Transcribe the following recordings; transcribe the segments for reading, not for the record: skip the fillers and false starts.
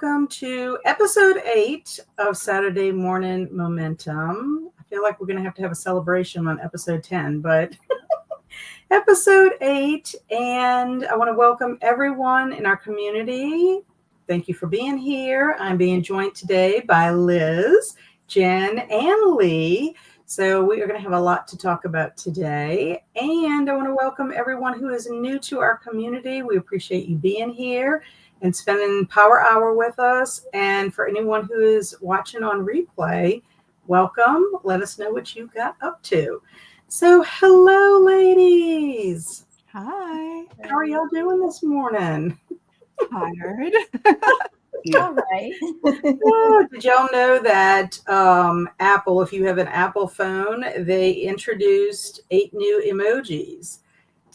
welcome to episode 8 of Saturday Morning Momentum. I feel like we're going to have a celebration on episode 10, but episode 8, and I want to welcome everyone in our community. Thank you for being here. I'm being joined today by Liz, Jen, and Lee. So we are going to have a lot to talk about today. And I want to welcome everyone who is new to our community. We appreciate you being here and spending Power Hour with us. And for anyone who is watching on replay, welcome. Let us know what you got up to. So hello, ladies. Hi. How are y'all doing this morning? Tired. All right. Did y'all know that Apple, if you have an Apple phone, they introduced 8 new emojis.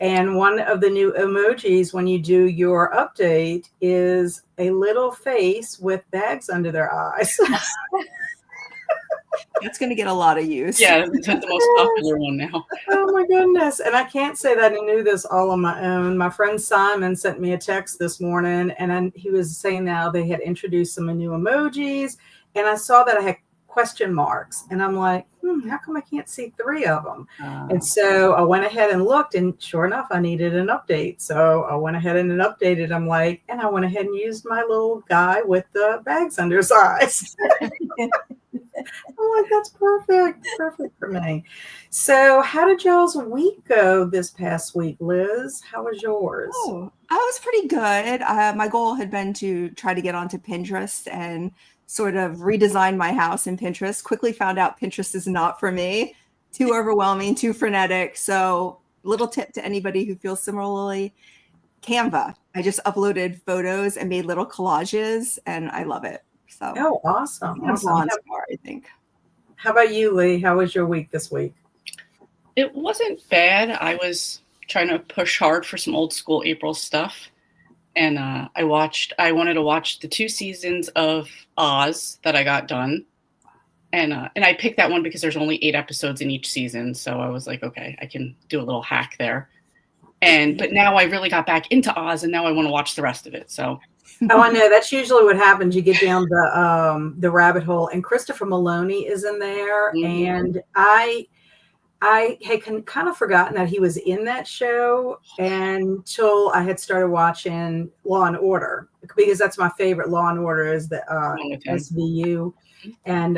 And one of the new emojis when you do your update is a little face with bags under their eyes. It's going to get a lot of use. Yeah, it's the most popular one now. Oh my goodness. And I can't say that I knew this all on my own. My friend Simon sent me a text this morning and he was saying now they had introduced some new emojis. And I saw that I had question marks. And I'm like, how come I can't see 3 of them? And so I went ahead and looked, and sure enough, I needed an update. So I went ahead and updated. I'm like, and I went ahead and used my little guy with the bags under his eyes. I'm like, that's perfect for me. So how did y'all's week go this past week, Liz? How was yours? Oh, I was pretty good. My goal had been to try to get onto Pinterest and sort of redesign my house in Pinterest. Quickly found out Pinterest is not for me. Too overwhelming, too frenetic. So little tip to anybody who feels similarly, Canva. I just uploaded photos and made little collages, and I love it. So awesome. I think. How about you, Lee? How was your week this week? It wasn't bad. I was trying to push hard for some old school April stuff. And I wanted to watch the 2 seasons of Oz that I got done. And I picked that one because there's only 8 episodes in each season. So I was like, okay, I can do a little hack there. But now I really got back into Oz, and now I want to watch the rest of it. So. Oh, I know. That's usually what happens. You get down the rabbit hole, and Christopher Maloney is in there. Mm-hmm. And I had kind of forgotten that he was in that show until I had started watching Law and Order, because that's my favorite. Law and Order is the SVU. And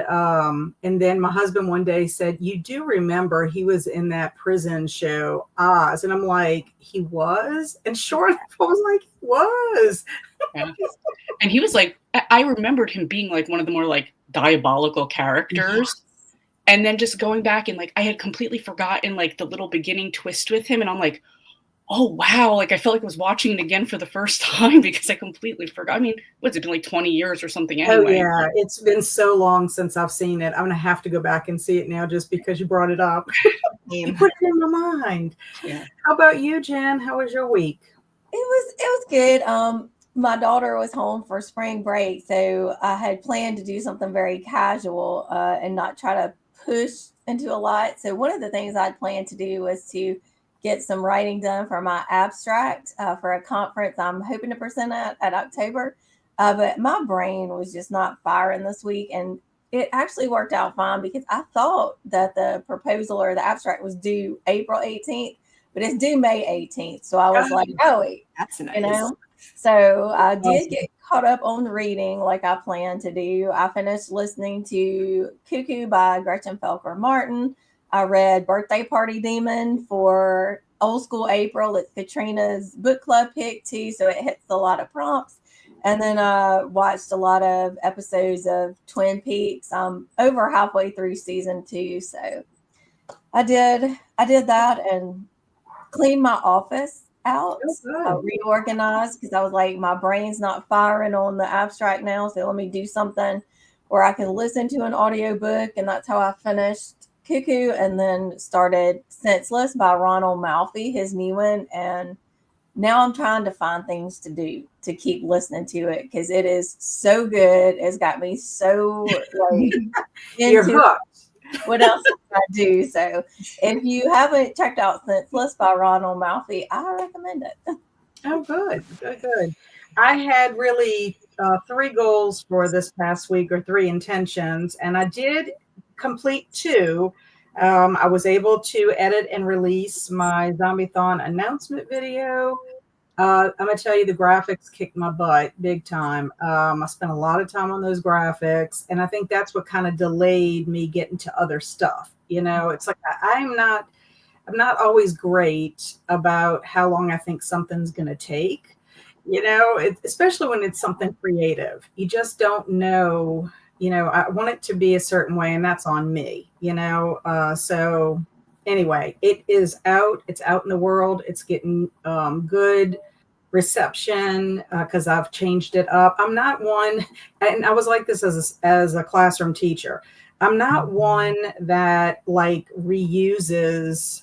then my husband one day said, "You do remember he was in that prison show Oz?" And I'm like, "He was?" And sure enough, I was like, "He was." Yeah. And he was like, I remembered him being like one of the more like diabolical characters. Yeah. And then just going back and like I had completely forgotten like the little beginning twist with him, and I'm like, oh wow, like I felt like I was watching it again for the first time because I completely forgot. I mean, what's it been, like 20 years or something anyway? Oh yeah, it's been so long since I've seen it. I'm gonna have to go back and see it now just because you brought it up. You put it in my mind. Yeah. How about you, Jen? How was your week? It was good. My daughter was home for spring break, so I had planned to do something very casual and not try to push into a lot. So one of the things I'd planned to do was to get some writing done for my abstract for a conference I'm hoping to present at October. But my brain was just not firing this week. And it actually worked out fine because I thought that the proposal or the abstract was due April 18th, but it's due May 18th. So I was like, oh, wait, that's nice. You know? So I did get caught up on the reading like I planned to do. I finished listening to Cuckoo by Gretchen Felker Martin. I read Birthday Party Demon for Old School April. It's Katrina's book club pick too, so it hits a lot of prompts. And then I watched a lot of episodes of Twin Peaks. I'm over halfway through season 2, so I did that and cleaned my office out. I reorganized because I was like, my brain's not firing on the abstract now, so let me do something where I can listen to an audiobook, and that's how I finished Cuckoo, and then started Senseless by Ronald Malfi, his new one, and now I'm trying to find things to do to keep listening to it because it is so good. It's got me so like you're hooked. What else can I do? So if you haven't checked out Senseless by Ronald Malfi, I recommend it. Oh, good. I had really 3 goals for this past week, or 3 intentions, and I did complete 2. I was able to edit and release my Zombie-thon announcement video. I'm going to tell you, the graphics kicked my butt big time. I spent a lot of time on those graphics, and I think that's what kind of delayed me getting to other stuff. It's like I'm not always great about how long I think something's going to take. Especially when it's something creative. You just don't know. I want it to be a certain way, and that's on me. So anyway, it is out. It's out in the world. It's getting good reception because I've changed it up. I'm not one, and I was like this as a classroom teacher. I'm not one that like reuses.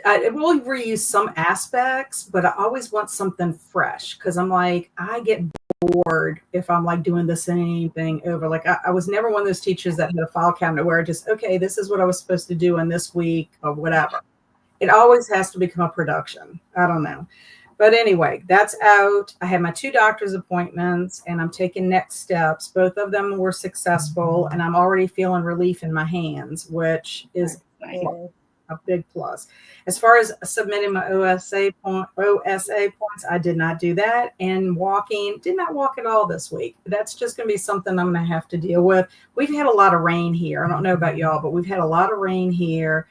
I will reuse some aspects, but I always want something fresh because I'm like, I get bored if I'm like doing the same thing over. Like I was never one of those teachers that had a file cabinet where okay, this is what I was supposed to do in this week or whatever. It always has to become a production. I don't know. But anyway, that's out. I had my 2 doctor's appointments and I'm taking next steps. Both of them were successful and I'm already feeling relief in my hands, which is a big plus. As far as submitting my OSA points, I did not do that. And did not walk at all this week. That's just going to be something I'm going to have to deal with. We've had a lot of rain here. I don't know about y'all, but we've had a lot of rain here,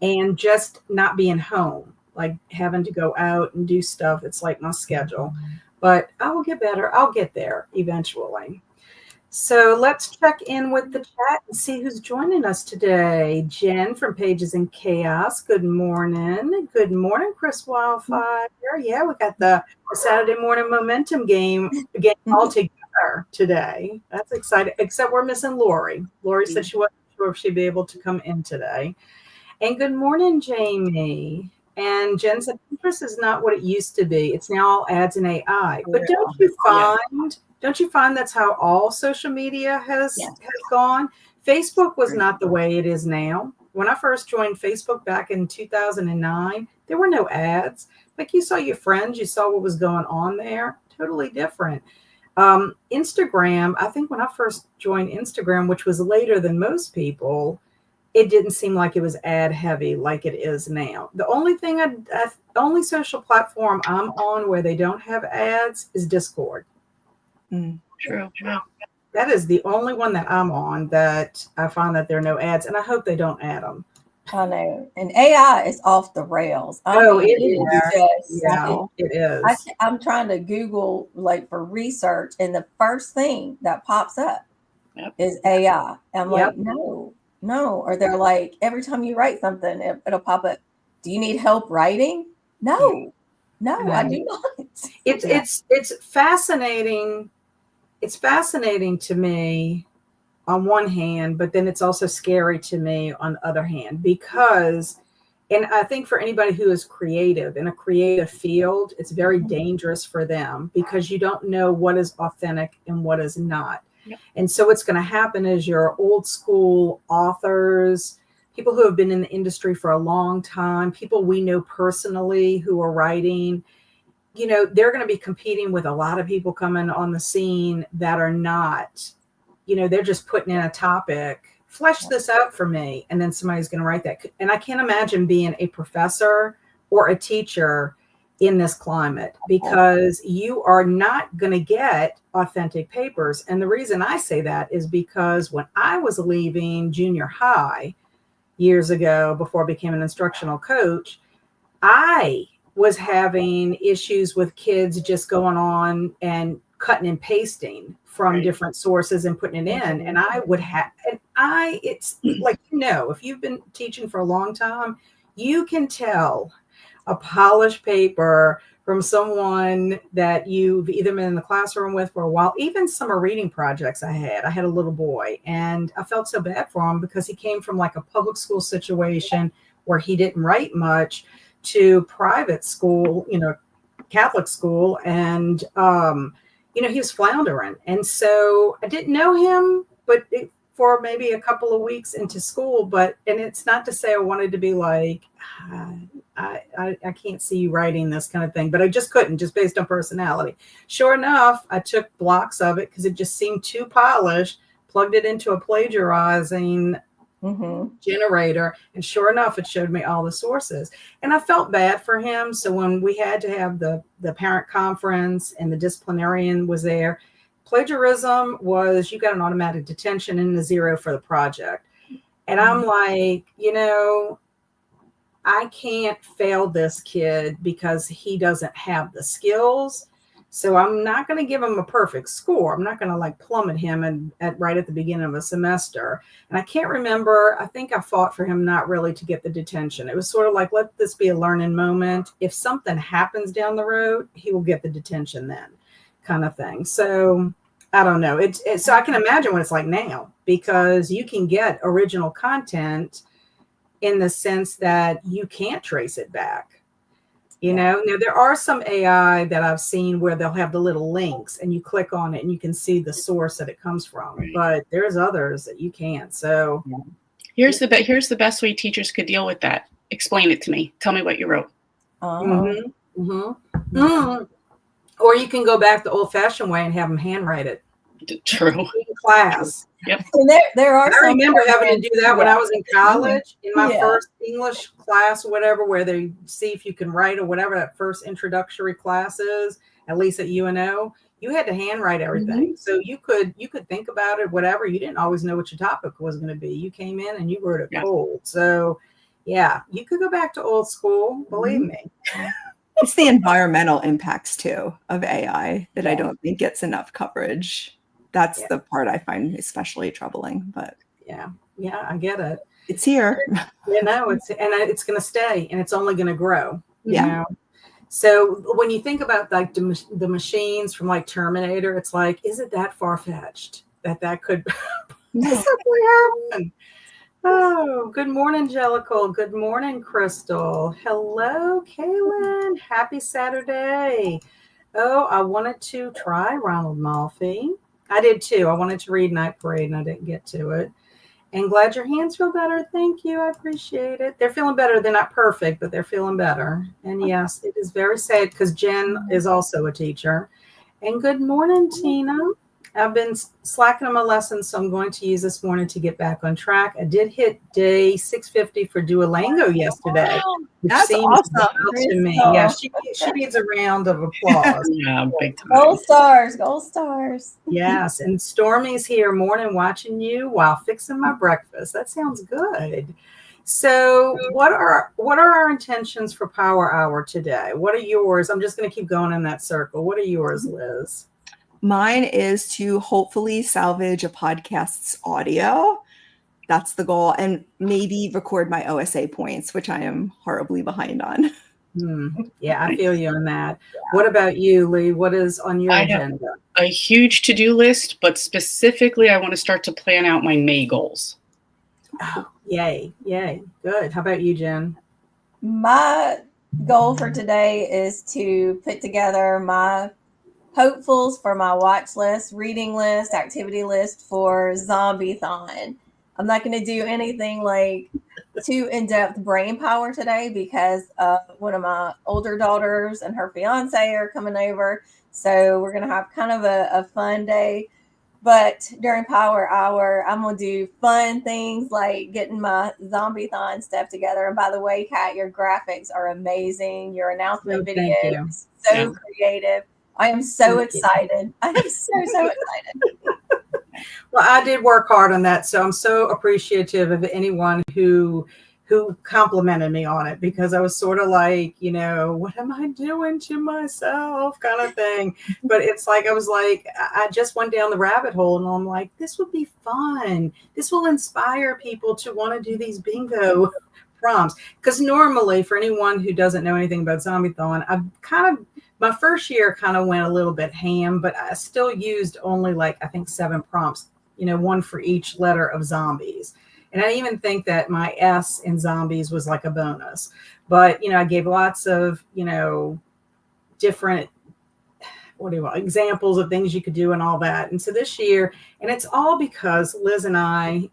and just not being home, like having to go out and do stuff. It's like my schedule, but I will get better. I'll get there eventually. So let's check in with the chat and see who's joining us today. Jen from Pages in Chaos. Good morning. Good morning, Chris Wildfire. Yeah, we got the Saturday morning momentum game all together today. That's exciting. Except we're missing Lori. Lori said she wasn't sure if she'd be able to come in today. And good morning, Jamie. And Jen said Pinterest is not what it used to be. It's now all ads and AI. But don't you find that's how all social media has gone? Facebook was not the way it is now. When I first joined Facebook back in 2009, there were no ads. Like you saw your friends, you saw what was going on there. Totally different. Instagram, I think when I first joined Instagram, which was later than most people, it didn't seem like it was ad heavy like it is now. The only thing, the only social platform I'm on where they don't have ads is Discord. True. Wow. That is the only one that I'm on that I find that there are no ads, and I hope they don't add them. I know. And AI is off the rails. It is. I'm trying to Google like for research, and the first thing that pops up is AI. I'm like, no. Or they're like, every time you write something, it'll pop up. Do you need help writing? No, I do not. It's fascinating. It's fascinating to me on one hand, but then it's also scary to me on the other hand, because, and I think for anybody who is creative in a creative field, it's very dangerous for them because you don't know what is authentic and what is not. Yep. And so what's going to happen is your old school authors, people who have been in the industry for a long time, people we know personally who are writing, they're going to be competing with a lot of people coming on the scene that are not, they're just putting in a topic, flesh this out for me. And then somebody's going to write that. And I can't imagine being a professor or a teacher in this climate because you are not going to get authentic papers. And the reason I say that is because when I was leaving junior high years ago, before I became an instructional coach, I was having issues with kids just going on and cutting and pasting from different sources and putting it in. And I would have, it's like, if you've been teaching for a long time, you can tell a polished paper from someone that you've either been in the classroom with for a while. Even summer reading projects I had a little boy, and I felt so bad for him because he came from like a public school situation where he didn't write much to private school, Catholic school. And, he was floundering. And so I didn't know him, but for maybe a couple of weeks into school, and it's not to say I wanted to be like, I can't see you writing this kind of thing, but I just couldn't, just based on personality. Sure enough, I took blocks of it because it just seemed too polished, plugged it into a plagiarizing generator, and sure enough, it showed me all the sources. And I felt bad for him. So when we had to have the parent conference and the disciplinarian was there, plagiarism was, you got an automatic detention and a 0 for the project. And I'm like, I can't fail this kid because he doesn't have the skills. So I'm not going to give him a perfect score. I'm not going to like plummet him right at the beginning of a semester. And I can't remember, I think I fought for him not really to get the detention. It was sort of like, let this be a learning moment. If something happens down the road, he will get the detention then, kind of thing. So I don't know. So I can imagine what it's like now, because you can get original content in the sense that you can't trace it back. Now there are some AI that I've seen where they'll have the little links and you click on it and you can see the source that it comes from, but there's others that you can't. So here's the best way teachers could deal with that. Explain it to me. Tell me what you wrote. Or you can go back the old-fashioned way and have them handwrite it. True. In class. Yep. And there are. I remember having to do that when I was in college in my first English class, or whatever, where they see if you can write or whatever that first introductory class is, at least at UNO. You had to handwrite everything. So you could think about it, whatever. You didn't always know what your topic was going to be. You came in and you wrote it cold. So yeah, you could go back to old school, believe me. It's the environmental impacts too of AI that I don't think gets enough coverage. That's the part I find especially troubling, but yeah, I get it. It's here. It's going to stay, and it's only going to grow. Yeah. You know? So when you think about like the machines from like Terminator, it's like, is it that far-fetched that could possibly happen? Oh, good morning, Jellicle. Good morning, Crystal. Hello, Kaylin. Happy Saturday. Oh, I wanted to try Ronald Malfi. I did too. I wanted to read Night Parade and I didn't get to it. And glad your hands feel better. Thank you. I appreciate it. They're feeling better. They're not perfect, but they're feeling better. And yes, it is very sad because Jen is also a teacher. And good morning, Tina. I've been slacking on my lessons, so I'm going to use this morning to get back on track. I did hit day 650 for Duolingo yesterday. Which That's seems awesome to me. Yeah, she needs a round of applause. Yeah, big time. Gold stars. Yes, and Stormy's here morning watching you while fixing my breakfast. That sounds good. So what are our intentions for Power Hour today? What are yours? I'm just going to keep going in that circle. What are yours, Liz? Mine is to hopefully salvage a podcast's audio. That's the goal. And maybe record my OSA points, which I am horribly behind on. Yeah, I feel you on that. Yeah. What about you, Lee? What is on your agenda? A huge to-do list, but specifically I want to start to plan out my May goals. Oh, yay. Good. How about you, Jen? My goal for today is to put together my hopefuls for my watch list, reading list, activity list for Zombie-thon. I'm not going to do anything like too in-depth brain power today because one of my older daughters and her fiance are coming over. So we're going to have kind of a fun day. But during Power Hour, I'm going to do fun things like getting my Zombie-thon stuff together. And by the way, Kat, your graphics are amazing. Your announcement video is so creative. I am so excited. I am so excited. Well, I did work hard on that. So I'm so appreciative of anyone who complimented me on it, because I was sort of like, what am I doing to myself kind of thing. But it's like, I just went down the rabbit hole and I'm like, this would be fun. This will inspire people to want to do these bingo prompts. Because normally, for anyone who doesn't know anything about Zombie-thon, my first year kind of went a little bit ham, but I still used only I think 7 prompts, one for each letter of zombies. And I even think that my S in zombies was like a bonus. But, I gave lots of, different, examples of things you could do and all that. And so this year, and it's all because Liz and I,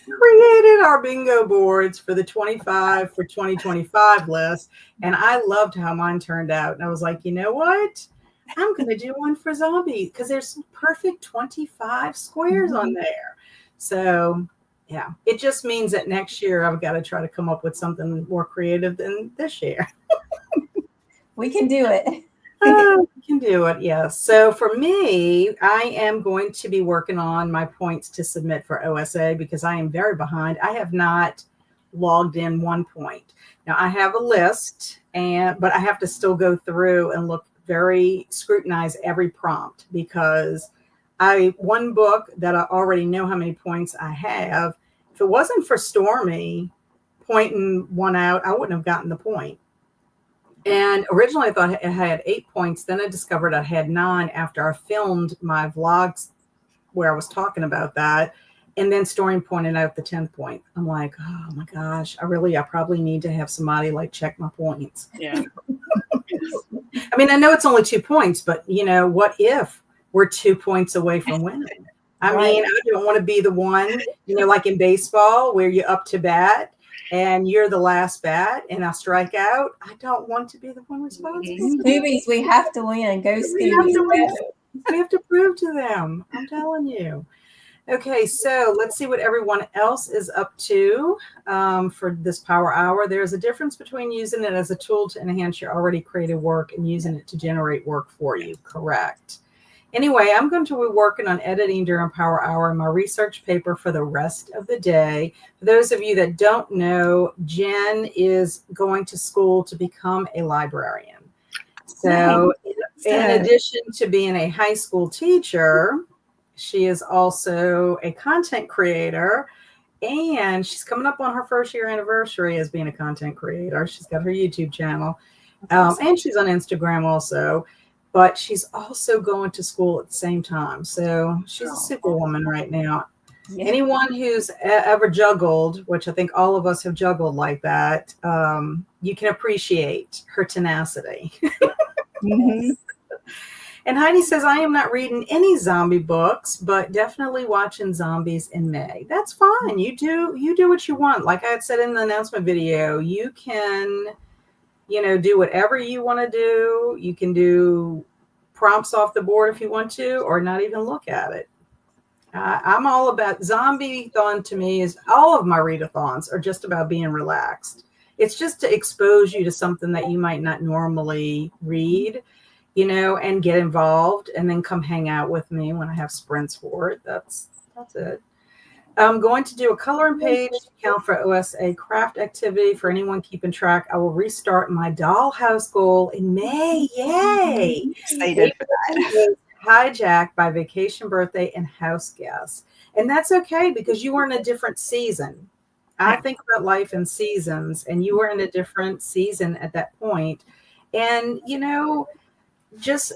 created our bingo boards for the 25 for 2025 list. And I loved how mine turned out. And I was like, you know what? I'm going to do one for zombie because there's perfect 25 squares on there. So, yeah, it just means that next year I've got to try to come up with something more creative than this year. We can do it. Oh, we can do it, yes. So for me, I am going to be working on my points to submit for OSA because I am very behind. I have not logged in 1 point. Now I have a list, but I have to still go through and scrutinize every prompt because one book that I already know how many points I have. If it wasn't for Stormy pointing one out, I wouldn't have gotten the point. And originally I thought I had 8 points. Then I discovered I had 9 after I filmed my vlogs where I was talking about that. And then Stormy pointed out the 10th point. I'm like, oh my gosh, I probably need to have somebody like check my points. Yeah. I mean, I know it's only 2 points, but what if we're 2 points away from winning? I mean, I don't want to be the one, like in baseball where you're up to bat and you're the last bat and I strike out. I don't want to be the one responsible. Scoobies, we have to win. Go Scoobies. We have to prove to them. I'm telling you. Okay, so let's see what everyone else is up to for this power hour. There's a difference between using it as a tool to enhance your already created work and using it to generate work for you. Correct. Anyway, I'm going to be working on editing during Power Hour my research paper for the rest of the day. For those of you that don't know, Jen is going to school to become a librarian. So in addition to being a high school teacher, she is also a content creator. And she's coming up on her first year anniversary as being a content creator. She's got her YouTube channel. And she's on Instagram also. But she's also going to school at the same time. So she's a superwoman right now. Yeah. Anyone who's ever juggled, which I think all of us have juggled like that, you can appreciate her tenacity. Mm-hmm. And Heidi says, I am not reading any zombie books, but definitely watching zombies in May. That's fine. You do what you want. Like I had said in the announcement video, you can do whatever you want to do. You can do prompts off the board if you want to, or not even look at it. I'm all about zombie-thon. To me, is all of my readathons are just about being relaxed. It's just to expose you to something that you might not normally read, and get involved, and then come hang out with me when I have sprints for it. That's it. I'm going to do a coloring page count for OSA craft activity. For anyone keeping track, I will restart my dollhouse goal in May. Yay! Excited for that. Hijacked by vacation, birthday, and house guests. And that's okay because you are in a different season. I think about life in seasons, and you were in a different season at that point. And, just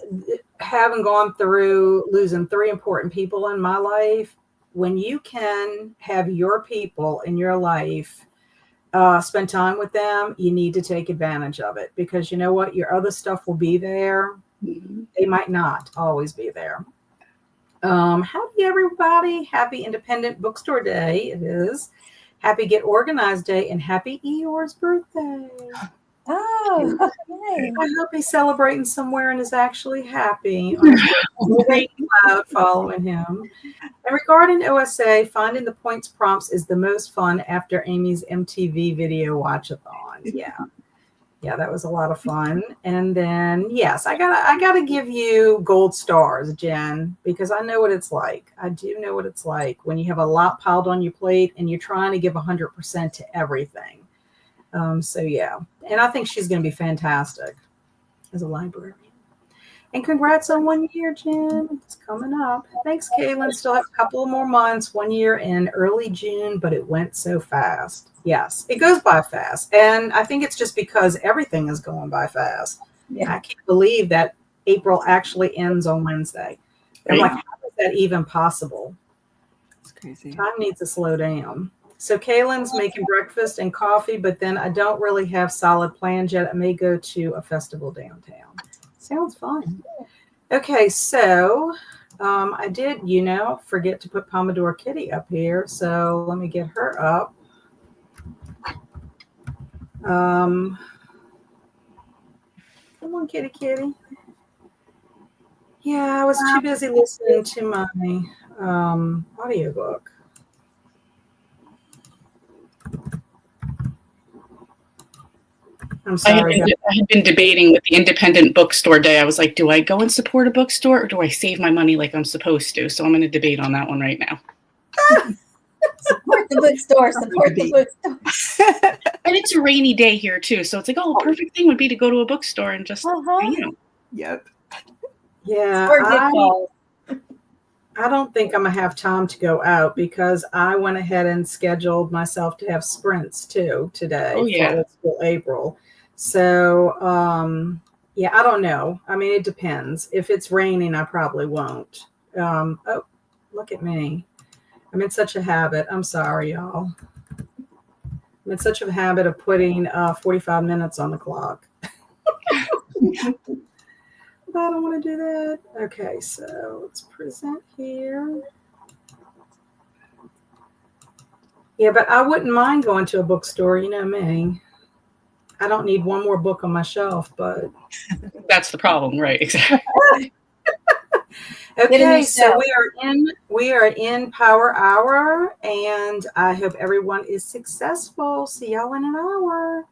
having gone through losing 3 important people in my life, when you can have your people in your life spend time with them, you need to take advantage of it because you know what? Your other stuff will be there. Mm-hmm. They might not always be there. Howdy, everybody. Happy Independent Bookstore Day. It is. Happy Get Organized Day and happy Eeyore's birthday. Oh, okay. I hope he's celebrating somewhere and is actually happy. Great cloud following him. And regarding OSA, finding the points prompts is the most fun after Amy's MTV video watch-a-thon. Yeah, that was a lot of fun. And then, yes, I gotta give you gold stars, Jen, because I know what it's like. I do know what it's like when you have a lot piled on your plate and you're trying to give 100% to everything. So yeah, and I think she's going to be fantastic as a librarian. And congrats on 1 year, Jen. It's coming up. Thanks, Kaylin. Still have a couple more months, 1 year in early June, but it went so fast. Yes, it goes by fast. And I think it's just because everything is going by fast. Yeah. I can't believe that April actually ends on Wednesday. I'm like, how is that even possible? It's crazy. Time needs to slow down. So Kaylin's making breakfast and coffee, but then I don't really have solid plans yet. I may go to a festival downtown. Sounds fun. Okay, so I did, forget to put Pomodoro Kitty up here. So let me get her up. Come on, kitty, kitty. Yeah, I was too busy listening to my audiobook. I'm sorry. I had been debating with the independent bookstore day. I was like, do I go and support a bookstore or do I save my money like I'm supposed to? So I'm going to debate on that one right now. Support the bookstore. Support the bookstore. And it's a rainy day here too. So it's like, oh, perfect thing would be to go to a bookstore and just, Yep. Yeah, I don't think I'm going to have time to go out because I went ahead and scheduled myself to have sprints too today for Old School April. So, yeah, I don't know. I mean, it depends. If it's raining, I probably won't. Oh, look at me. I'm in such a habit. I'm sorry, y'all. I'm in such a habit of putting 45 minutes on the clock. I don't want to do that. Okay, so let's present here. Yeah, but I wouldn't mind going to a bookstore. You know me. I don't need one more book on my shelf, but that's the problem, right? Exactly. Okay, so we are in Power Hour, and I hope everyone is successful. See y'all in an hour.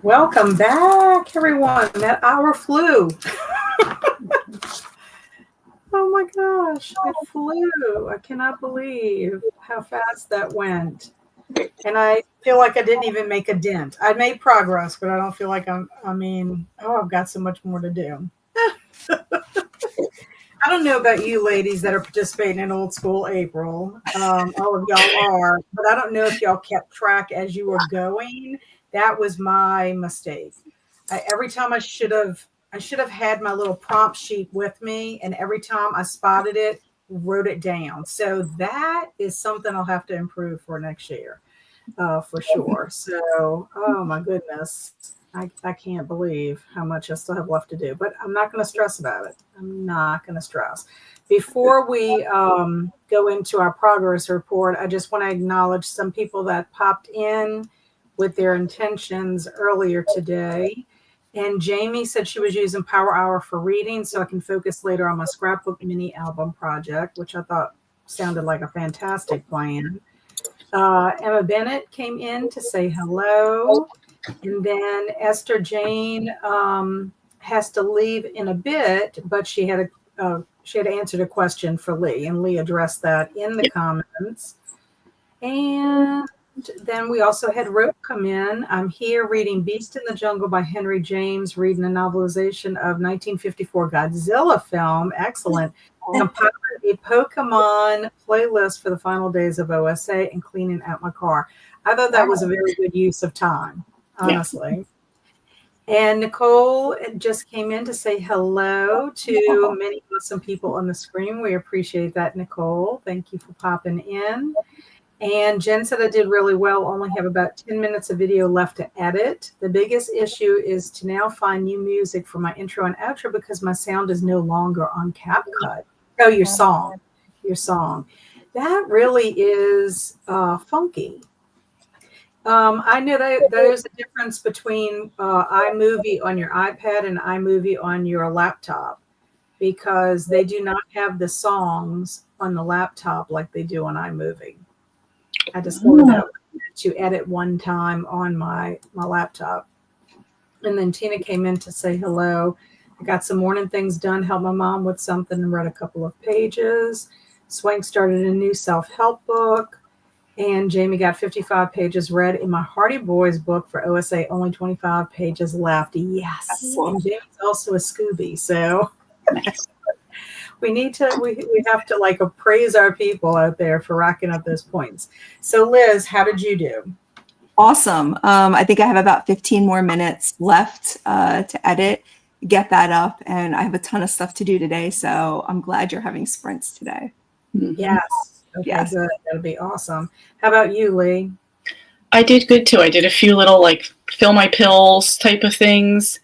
Welcome back, everyone. That hour flew. Oh my gosh, it flew. I cannot believe how fast that went. And I feel like I didn't even make a dent. I made progress, but I don't feel like I've got so much more to do. I don't know about you ladies that are participating in Old School April. All of y'all are, but I don't know if y'all kept track as you were going. That was my mistake. Every time I should have had my little prompt sheet with me, and every time I spotted it, wrote it down. So that is something I'll have to improve for next year, for sure. So, oh my goodness. I can't believe how much I still have left to do, but I'm not going to stress about it. I'm not going to stress. Before we go into our progress report, I just want to acknowledge some people that popped in with their intentions earlier today. And Jamie said she was using Power Hour for reading so I can focus later on my scrapbook mini album project, which I thought sounded like a fantastic plan. Emma Bennett came in to say hello. And then Esther Jane has to leave in a bit, but she had answered a question for Lee, and Lee addressed that in the comments. And then we also had Rope come in. I'm here reading Beast in the Jungle by Henry James, reading a novelization of 1954 Godzilla film. Excellent. Compiling a Pokemon playlist for the final days of OSA and cleaning out my car. I thought that was a very good use of time, honestly. Yeah. And Nicole just came in to say hello to many awesome people on the screen. We appreciate that, Nicole. Thank you for popping in. And Jen said I did really well, only have about 10 minutes of video left to edit. The biggest issue is to now find new music for my intro and outro because my sound is no longer on CapCut. Oh, your song. That really is funky. I know that there's a difference between iMovie on your iPad and iMovie on your laptop because they do not have the songs on the laptop like they do on iMovie. I discovered that to edit one time on my laptop. And then Tina came in to say hello. I got some morning things done, helped my mom with something and read a couple of pages. Swank started a new self-help book. And Jamie got 55 pages read in my Hardy Boys book for OSA, only 25 pages left. Yes. And Jamie's also a Scooby, so we have to like appraise our people out there for racking up those points. So Liz, how did you do? Awesome. I think I have about 15 more minutes left to edit, get that up, and I have a ton of stuff to do today. So I'm glad you're having sprints today. Yes. Okay, yes. Good. That'll be awesome. How about you, Lee? I did good too. I did a few little like fill my pills type of things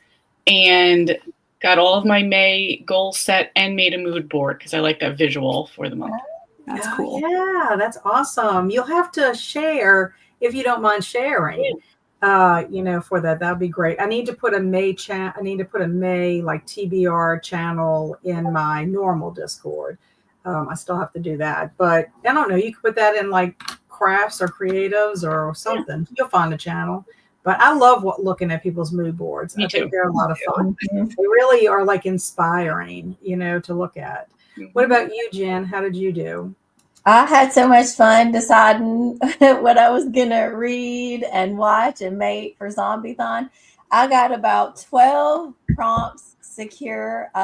and got all of my May goals set and made a mood board because I like that visual for the month. That's cool. Yeah, that's awesome. You'll have to share if you don't mind sharing. For that would be great. I need to put a May like TBR channel in my normal Discord. I still have to do that, but I don't know. You could put that in like crafts or creatives or something. You'll find a channel. But I love looking at people's mood boards. I think they're a lot of fun. They really are like inspiring, to look at. What about you, Jen? How did you do? I had so much fun deciding what I was going to read and watch and make for Zombie-thon. I got about 12 prompts secure. So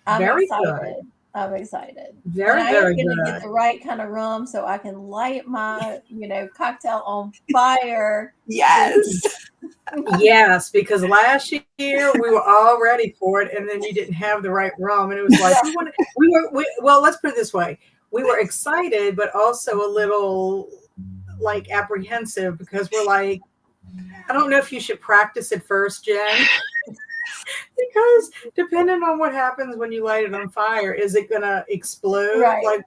I'm excited. Good. I'm excited. Very good. I'm going to get the right kind of rum so I can light my, cocktail on fire. Yes. Yes, because last year we were all ready for it, and then you didn't have the right rum, and it was like well, let's put it this way: we were excited, but also a little like apprehensive because we're like, I don't know if you should practice it first, Jen. Because depending on what happens when you light it on fire, is it gonna explode? Right. Like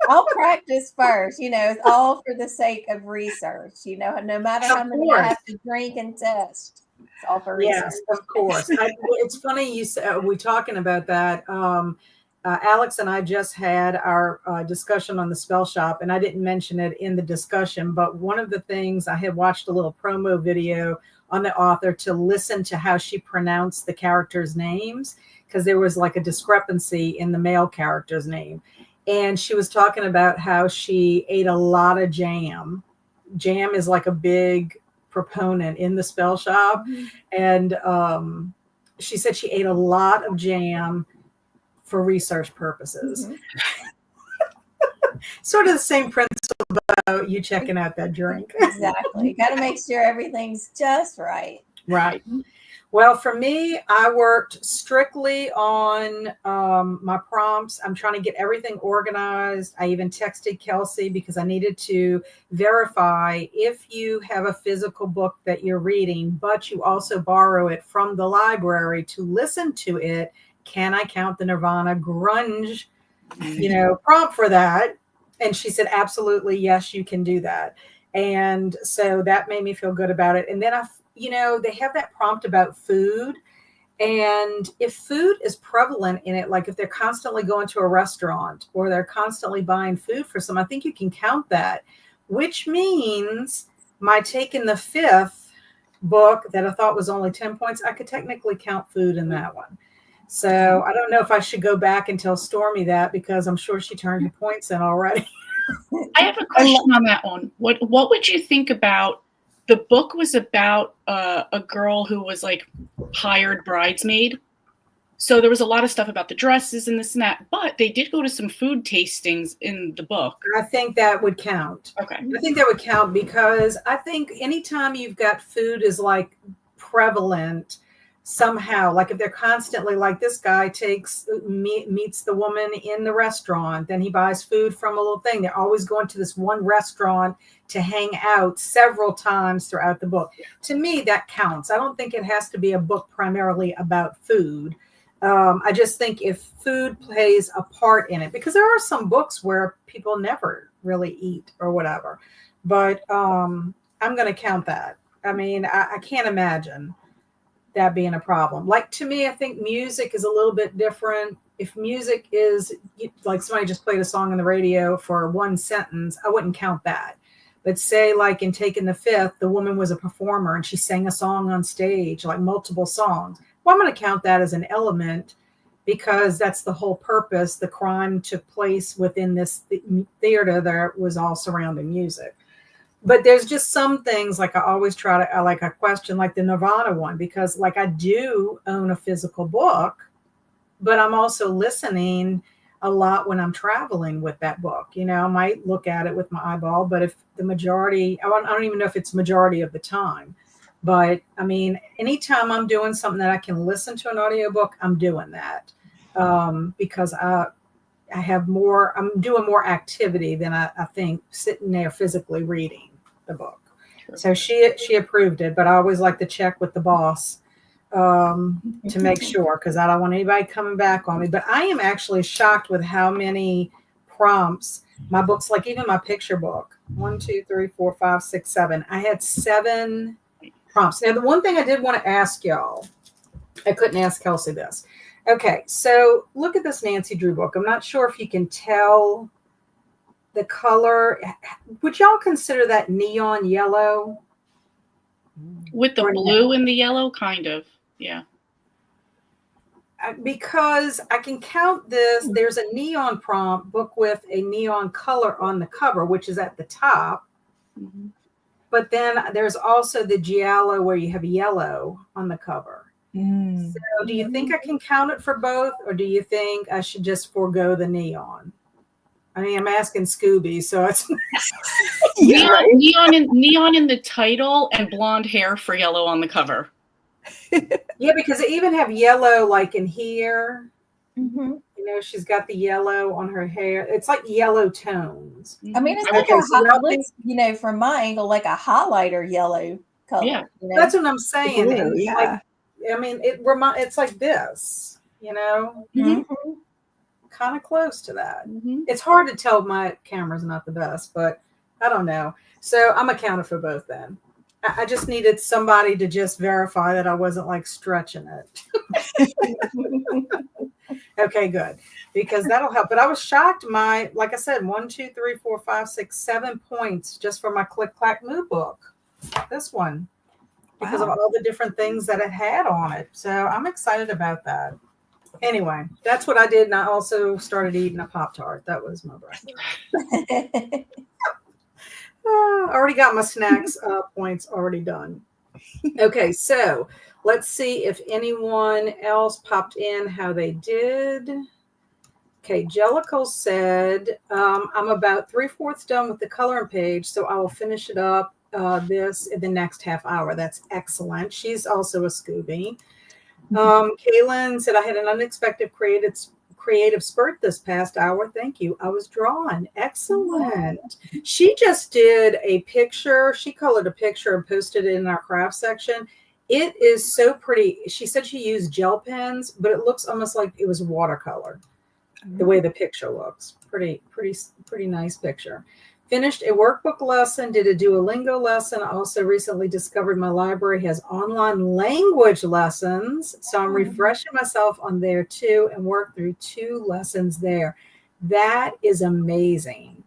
I'll practice first. It's all for the sake of research. No matter how many I have to drink and test, it's all for research. Yes, of course. It's funny you said we're talking about that. Alex and I just had our discussion on the spell shop, and I didn't mention it in the discussion, but one of the things I had watched a little promo video on the author to listen to how she pronounced the characters' names, because there was like a discrepancy in the male character's name. And she was talking about how she ate a lot of jam. Jam is like a big proponent in the spell shop. And she said she ate a lot of jam for research purposes. Sort of the same principle about you checking out that drink. Exactly. Got to make sure everything's just right. Right. Well, for me, I worked strictly on my prompts. I'm trying to get everything organized. I even texted Kelsey because I needed to verify if you have a physical book that you're reading, but you also borrow it from the library to listen to it. Can I count the Nirvana grunge, prompt for that? And she said, absolutely, yes, you can do that. And so that made me feel good about it. And then they have that prompt about food. And if food is prevalent in it, like if they're constantly going to a restaurant or they're constantly buying food for some, I think you can count that, which means my taking the fifth book that I thought was only 10 points, I could technically count food in that one. So I don't know if I should go back and tell Stormy that, because I'm sure she turned her points in already. I have a question on that one. What would you think about, the book was about a girl who was like hired bridesmaid. So there was a lot of stuff about the dresses and this and that, but they did go to some food tastings in the book. I think that would count. Okay. I think that would count, because I think anytime you've got food is like prevalent somehow, like if they're constantly, like this guy meets the woman in the restaurant, then he buys food from a little thing. They're always going to this one restaurant to hang out several times throughout the book. To me, that counts. I don't think it has to be a book primarily about food. I just think if food plays a part in it, because there are some books where people never really eat or whatever, but I'm going to count that. I mean, I can't imagine that being a problem. Like, to me, I think music is a little bit different. If music is like somebody just played a song on the radio for one sentence, I wouldn't count that. But say like in Taking the Fifth, the woman was a performer and she sang a song on stage, like multiple songs. Well, I'm going to count that as an element, because that's the whole purpose. The crime took place within this theater that was all surrounding music. But there's just some things, like I always try to, like a question like the Nirvana one, because like I do own a physical book, but I'm also listening a lot when I'm traveling with that book. I might look at it with my eyeball, but if the majority, I don't even know if it's majority of the time, but I mean, anytime I'm doing something that I can listen to an audiobook, I'm doing that, because I'm doing more activity than I think sitting there physically reading the book. Sure. So she approved it, but I always like to check with the boss to make sure, because I don't want anybody coming back on me. But I am actually shocked with how many prompts my books, like even my picture book, 1, 2, 3, 4, 5, 6, 7. I had 7 prompts. Now, the one thing I did want to ask y'all, I couldn't ask Kelsey this. Okay, so look at this Nancy Drew book. I'm not sure if you can tell the color. Would y'all consider that neon yellow? With the blue and the yellow, kind of, yeah. Because I can count this. There's a neon prompt book with a neon color on the cover, which is at the top. Mm-hmm. But then there's also the giallo where you have yellow on the cover. Mm. So do you think I can count it for both, or do you think I should just forego the neon? I mean, I'm asking Scooby, so it's neon in the title and blonde hair for yellow on the cover. Yeah, because they even have yellow like in here. Mm-hmm. She's got the yellow on her hair. It's like yellow tones. I mean, it's like from my angle, like a highlighter yellow color. Yeah, that's what I'm saying. Blue, yeah. Like, I mean, it's like this, Mm-hmm. Kind of close to that. Mm-hmm. It's hard to tell. My camera's not the best, but I don't know. So I'm accounted for both then. I just needed somebody to just verify that I wasn't like stretching it. Okay, good. because that'll help. But I was shocked. Like I said, 1, 2, 3, 4, 5, 6, 7 points just for my Click Clack Mood book. This one, because of all the different things that it had on it. So I'm excited about that. Anyway, that's what I did. And I also started eating a Pop-Tart. That was my breakfast. Already got my snacks points already done. Okay, so let's see if anyone else popped in how they did. Okay, Jellicle said, I'm about 3/4 done with the coloring page, so I will finish it up this in the next half hour. That's excellent. She's also a Scooby. Kaylin said, I had an unexpected creative spurt this past hour. Thank you. I was drawn. Excellent. She just did a picture. She colored a picture and posted it in our craft section. It is so pretty. She said she used gel pens, but it looks almost like it was watercolor. The way the picture looks. Pretty nice picture. Finished a workbook lesson, did a Duolingo lesson. I also recently discovered my library has online language lessons. So I'm refreshing myself on there too and worked through 2 lessons there. That is amazing.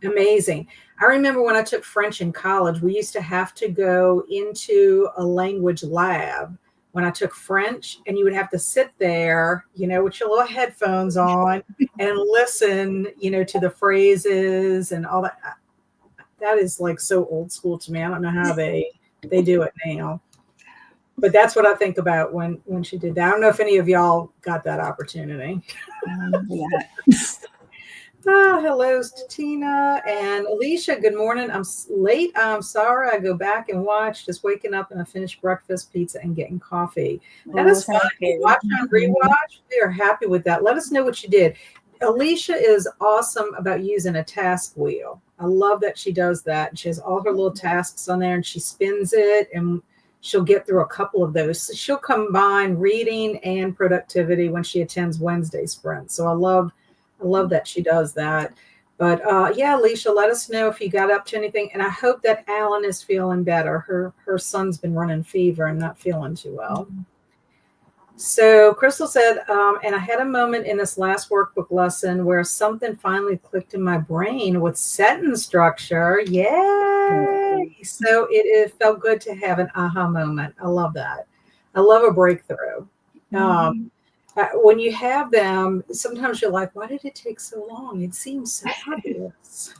Amazing. I remember when I took French in college, we used to have to go into a language lab when I took French, and you would have to sit there, with your little headphones on and listen, to the phrases and all that. That is like so old school to me. I don't know how they do it now, but that's what I think about when she did that. I don't know if any of y'all got that opportunity. Hello to Tina and Alicia. Good morning. I'm late. I'm sorry. I go back and watch. Just waking up and I finished breakfast, pizza, and getting coffee. That is fun. Watch and rewatch. We are happy with that. Let us know what you did. Alicia is awesome about using a task wheel. I love that she does that. She has all her little tasks on there and she spins it and she'll get through a couple of those. So she'll combine reading and productivity when she attends Wednesday sprints. So I love that she does that. But Alicia, let us know if you got up to anything. And I hope that Alan is feeling better. Her son's been running fever and not feeling too well. So Crystal said, and I had a moment in this last workbook lesson where something finally clicked in my brain with sentence structure. Yay! So it felt good to have an aha moment. I love that. I love a breakthrough. When you have them, sometimes you're like, why did it take so long? It seems so obvious.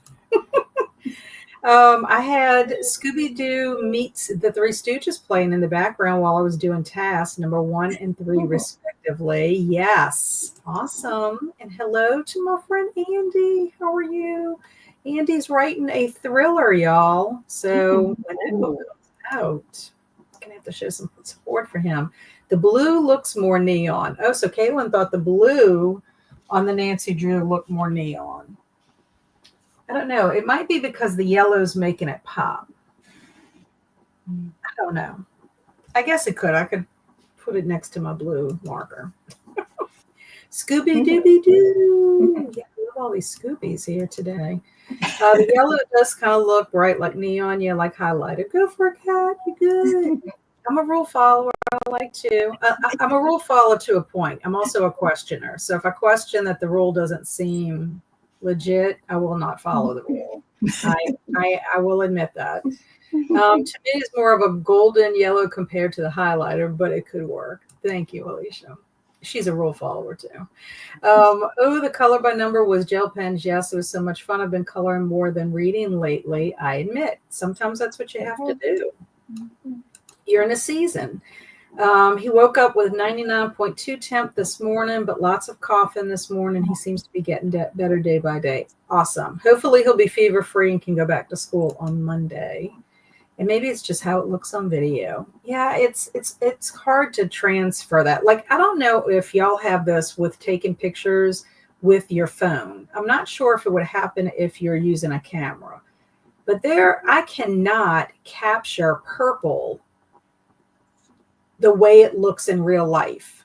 I had Scooby-Doo meets the Three Stooges playing in the background while I was doing tasks number 1 and 3, respectively. Yes. Awesome. And hello to my friend Andy. How are you? Andy's writing a thriller, y'all. So when that book comes out, I'm going to have to show some support for him. The blue looks more neon. Oh, so Caitlin thought the blue on the Nancy Drew looked more neon. I don't know. It might be because the yellow's making it pop. I don't know. I guess it could. I could put it next to my blue marker. Scooby-Dooby-Doo. Yeah, I love all these Scoobies here today. The yellow does kind of look bright like neon. Yeah, like highlighter. Go for a cat. You good. I'm a rule follower. I like to. I'm a rule follower to a point. I'm also a questioner. So if I question that the rule doesn't seem legit, I will not follow the rule. I will admit that. To me, it's more of a golden yellow compared to the highlighter, but it could work. Thank you, Alicia. She's a rule follower too. The color by number was gel pens. Yes, it was so much fun. I've been coloring more than reading lately. I admit, sometimes that's what you have to do. You're in a season. He woke up with 99.2 temp this morning, but lots of coughing this morning. He seems to be getting better day by day. Awesome. Hopefully he'll be fever free and can go back to school on Monday. And maybe it's just how it looks on video. Yeah, it's hard to transfer that. Like, I don't know if y'all have this with taking pictures with your phone. I'm not sure if it would happen if you're using a camera. But I cannot capture purple the way it looks in real life,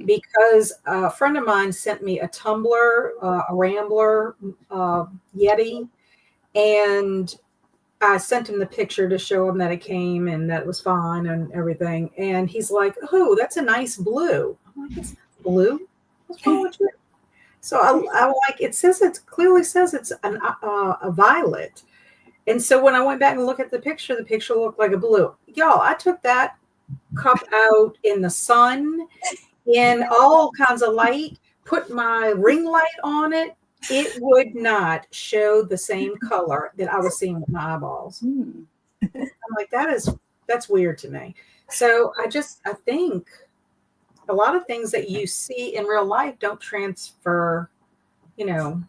because a friend of mine sent me a tumbler, a Rambler Yeti, and I sent him the picture to show him that it came and that it was fine and everything. And he's like, oh, that's a nice blue. I'm like, it's not blue. What's wrong with you? So I like, it says, it clearly says it's a violet. And so when I went back and looked at the picture looked like a blue. Y'all, I took that cup out in the sun, in all kinds of light, put my ring light on it. It would not show the same color that I was seeing with my eyeballs. I'm like, that's weird to me. So I think a lot of things that you see in real life don't transfer, I don't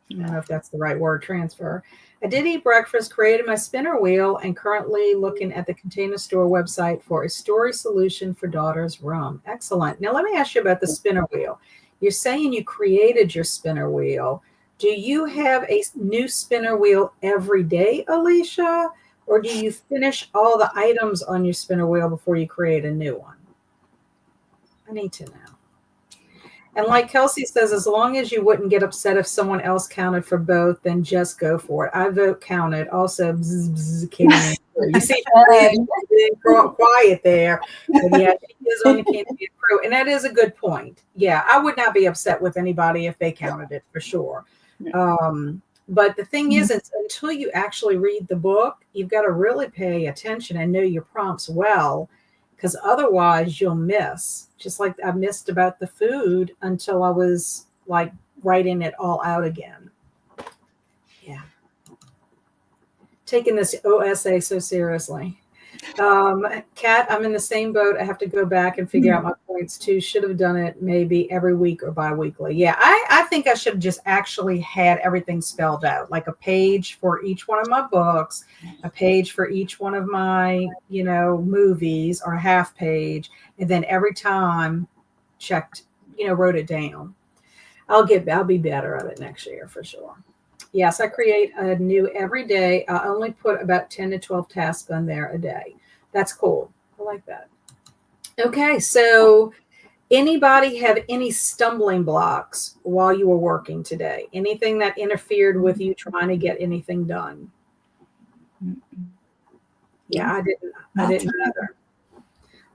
know if that's the right word, transfer. I did eat breakfast, created my spinner wheel, and currently looking at the Container Store website for a story solution for daughter's room. Excellent. Now, let me ask you about the spinner wheel. You're saying you created your spinner wheel. Do you have a new spinner wheel every day, Alicia? Or do you finish all the items on your spinner wheel before you create a new one? I need to know. And like Kelsey says, as long as you wouldn't get upset if someone else counted for both, then just go for it. I vote counted. Also, bzz, bzz, Canadian crew. You see, quiet there. But yeah, she is on the Canadian crew. And that is a good point. Yeah, I would not be upset with anybody if they counted it for sure. But the thing is, it's until you actually read the book, you've got to really pay attention and know your prompts well, because otherwise you'll miss. Just like I missed about the food until I was like writing it all out again. Yeah. Taking this OSA so seriously. Kat, I'm in the same boat. I have to go back and figure out my points too. Should have done it maybe every week or bi-weekly. Yeah, I think I should have just actually had everything spelled out, like a page for each one of my books, a page for each one of my, movies, or a half page. And then every time checked, wrote it down. I'll be better at it next year for sure. Yes, I create a new every day. I only put about 10 to 12 tasks on there a day. That's cool. I like that. Okay, so anybody have any stumbling blocks while you were working today? Anything that interfered with you trying to get anything done? Yeah, I didn't either.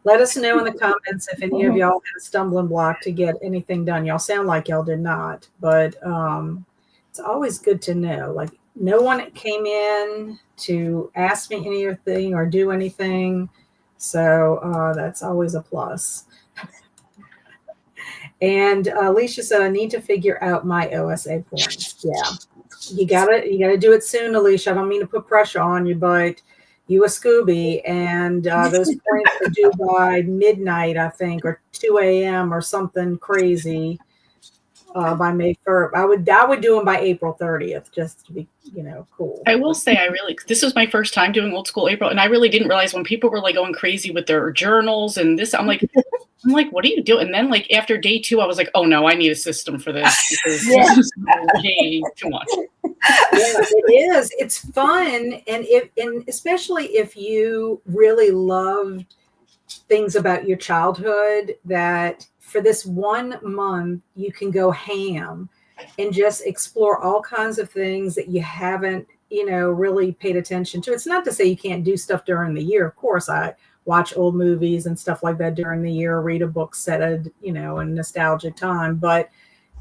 Let us know in the comments if any of y'all had a stumbling block to get anything done. Y'all sound like y'all did not, but it's always good to know. Like, no one came in to ask me anything or do anything. So that's always a plus. And Alicia said, I need to figure out my OSA points. Yeah, you gotta do it soon, Alicia. I don't mean to put pressure on you, but you a Scooby, and those points are due by midnight, I think, or 2 a.m. or something crazy. By May 1st. I would do them by April 30th, just to be, cool. I will say this was my first time doing old school April, and I really didn't realize when people were like going crazy with their journals and this, I'm like, what are you doing? And then like after day 2, I was like, oh no, I need a system for this because this is way too much. Yeah, it is. It's fun, and especially if you really loved things about your childhood, that for this 1 month you can go ham and just explore all kinds of things that you haven't really paid attention to. It's not to say you can't do stuff during the year. Of course, I watch old movies and stuff like that during the year, read a book set at a nostalgic time, but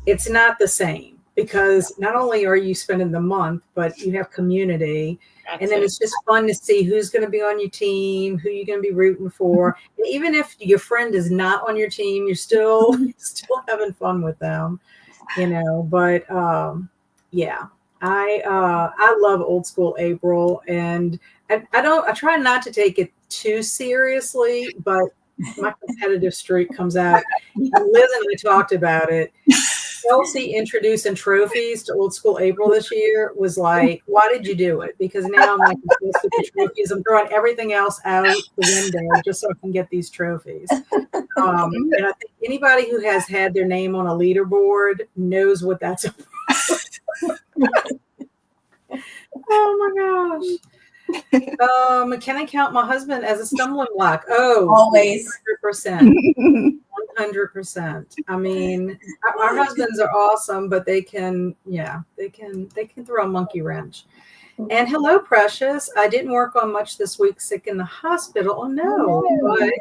it's not the same, because not only are you spending the month, but you have community. And then it's just fun to see who's going to be on your team, who you're going to be rooting for. And even if your friend is not on your team, you're still having fun with them, But yeah, I love old school April, and I try not to take it too seriously, but my competitive streak comes out. And Liz and I talked about it. Chelsea introducing trophies to old school April this year was like, why did you do it? Because now I'm like obsessed with the trophies. I'm throwing everything else out the window just so I can get these trophies. And I think anybody who has had their name on a leaderboard knows what that's about. Oh my gosh. Can I count my husband as a stumbling block? Oh, always. 100%. 100%. I mean, our husbands are awesome, but they can throw a monkey wrench. And hello, Precious. I didn't work on much this week, sick in the hospital. Oh no, but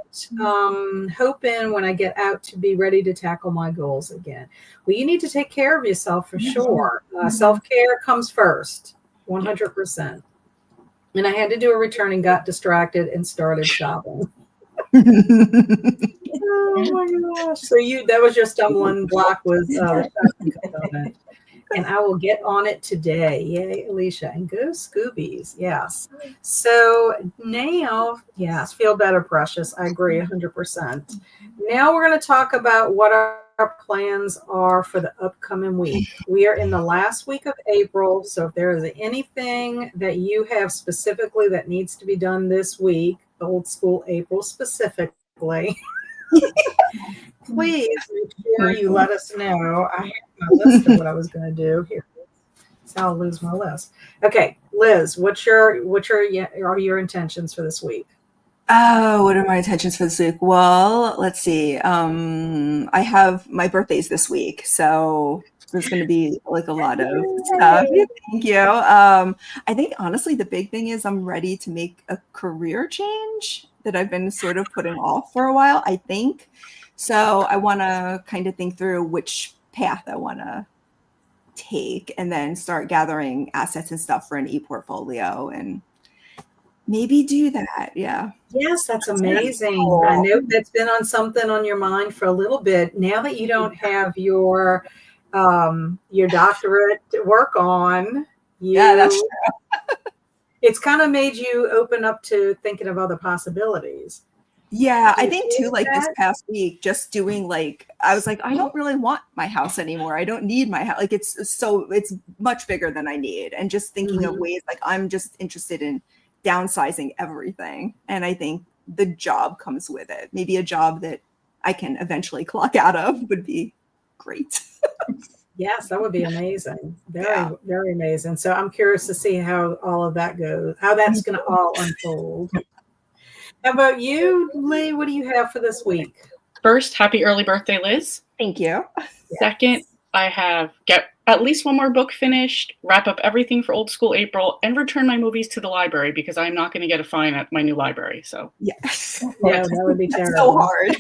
hoping when I get out to be ready to tackle my goals again. Well, you need to take care of yourself for sure. Self-care comes first, 100%. And I had to do a return and got distracted and started shopping. Oh my gosh. So that was your stumbling block was the shopping component. And I will get on it today. Yay, Alicia. And go Scoobies. Yes. So now, yes, feel better, Precious. I agree 100%. Now we're going to talk about what our plans are for the upcoming week. We are in the last week of April. So if there is anything that you have specifically that needs to be done this week, old school April specifically, please make sure you let us know. I have my list of what I was going to do here. So I'll lose my list. Okay, Liz, what are your intentions for this week? Oh, what are my intentions for this week? Well, let's see. I have my birthdays this week, so there's going to be like a lot of stuff. Thank you. I think honestly, the big thing is I'm ready to make a career change that I've been sort of putting off for a while, I think. So I want to kind of think through which path I want to take and then start gathering assets and stuff for an e-portfolio and maybe do that. Yeah. Yes, that's amazing. Cool. I know that's been on something on your mind for a little bit. Now that you don't have your doctorate to work on, that's true. It's kind of made you open up to thinking of other possibilities. Yeah, I think too, like this past week, just doing I was like, I don't really want my house anymore. I don't need my house. Like it's much bigger than I need. And just thinking of ways, like I'm just interested in downsizing everything. And I think the job comes with it. Maybe a job that I can eventually clock out of would be great. Yes, that would be amazing. Very amazing. So I'm curious to see how all of that goes, how that's going to all unfold. How about you, Lee? What do you have for this week? First, happy early birthday, Liz. Thank you. Second, I have get at least one more book finished, wrap up everything for old school April, and return my movies to the library because I'm not going to get a fine at my new library. So yes, that would be terrible. So hard.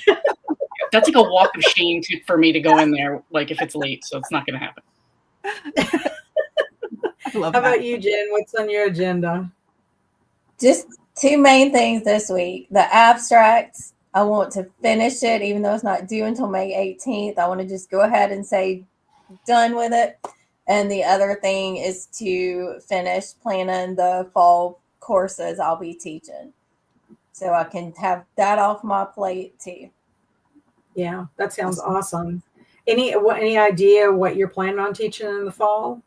That's like a walk of shame for me to go in there, like if it's late. So it's not going to happen. How about you, Jen? What's on your agenda? Just two main things this week. The abstracts, I want to finish it, even though it's not due until May 18th. I want to just go ahead and say done with it. And the other thing is to finish planning the fall courses I'll be teaching. So I can have that off my plate too. Yeah, that sounds awesome. Any idea what you're planning on teaching in the fall?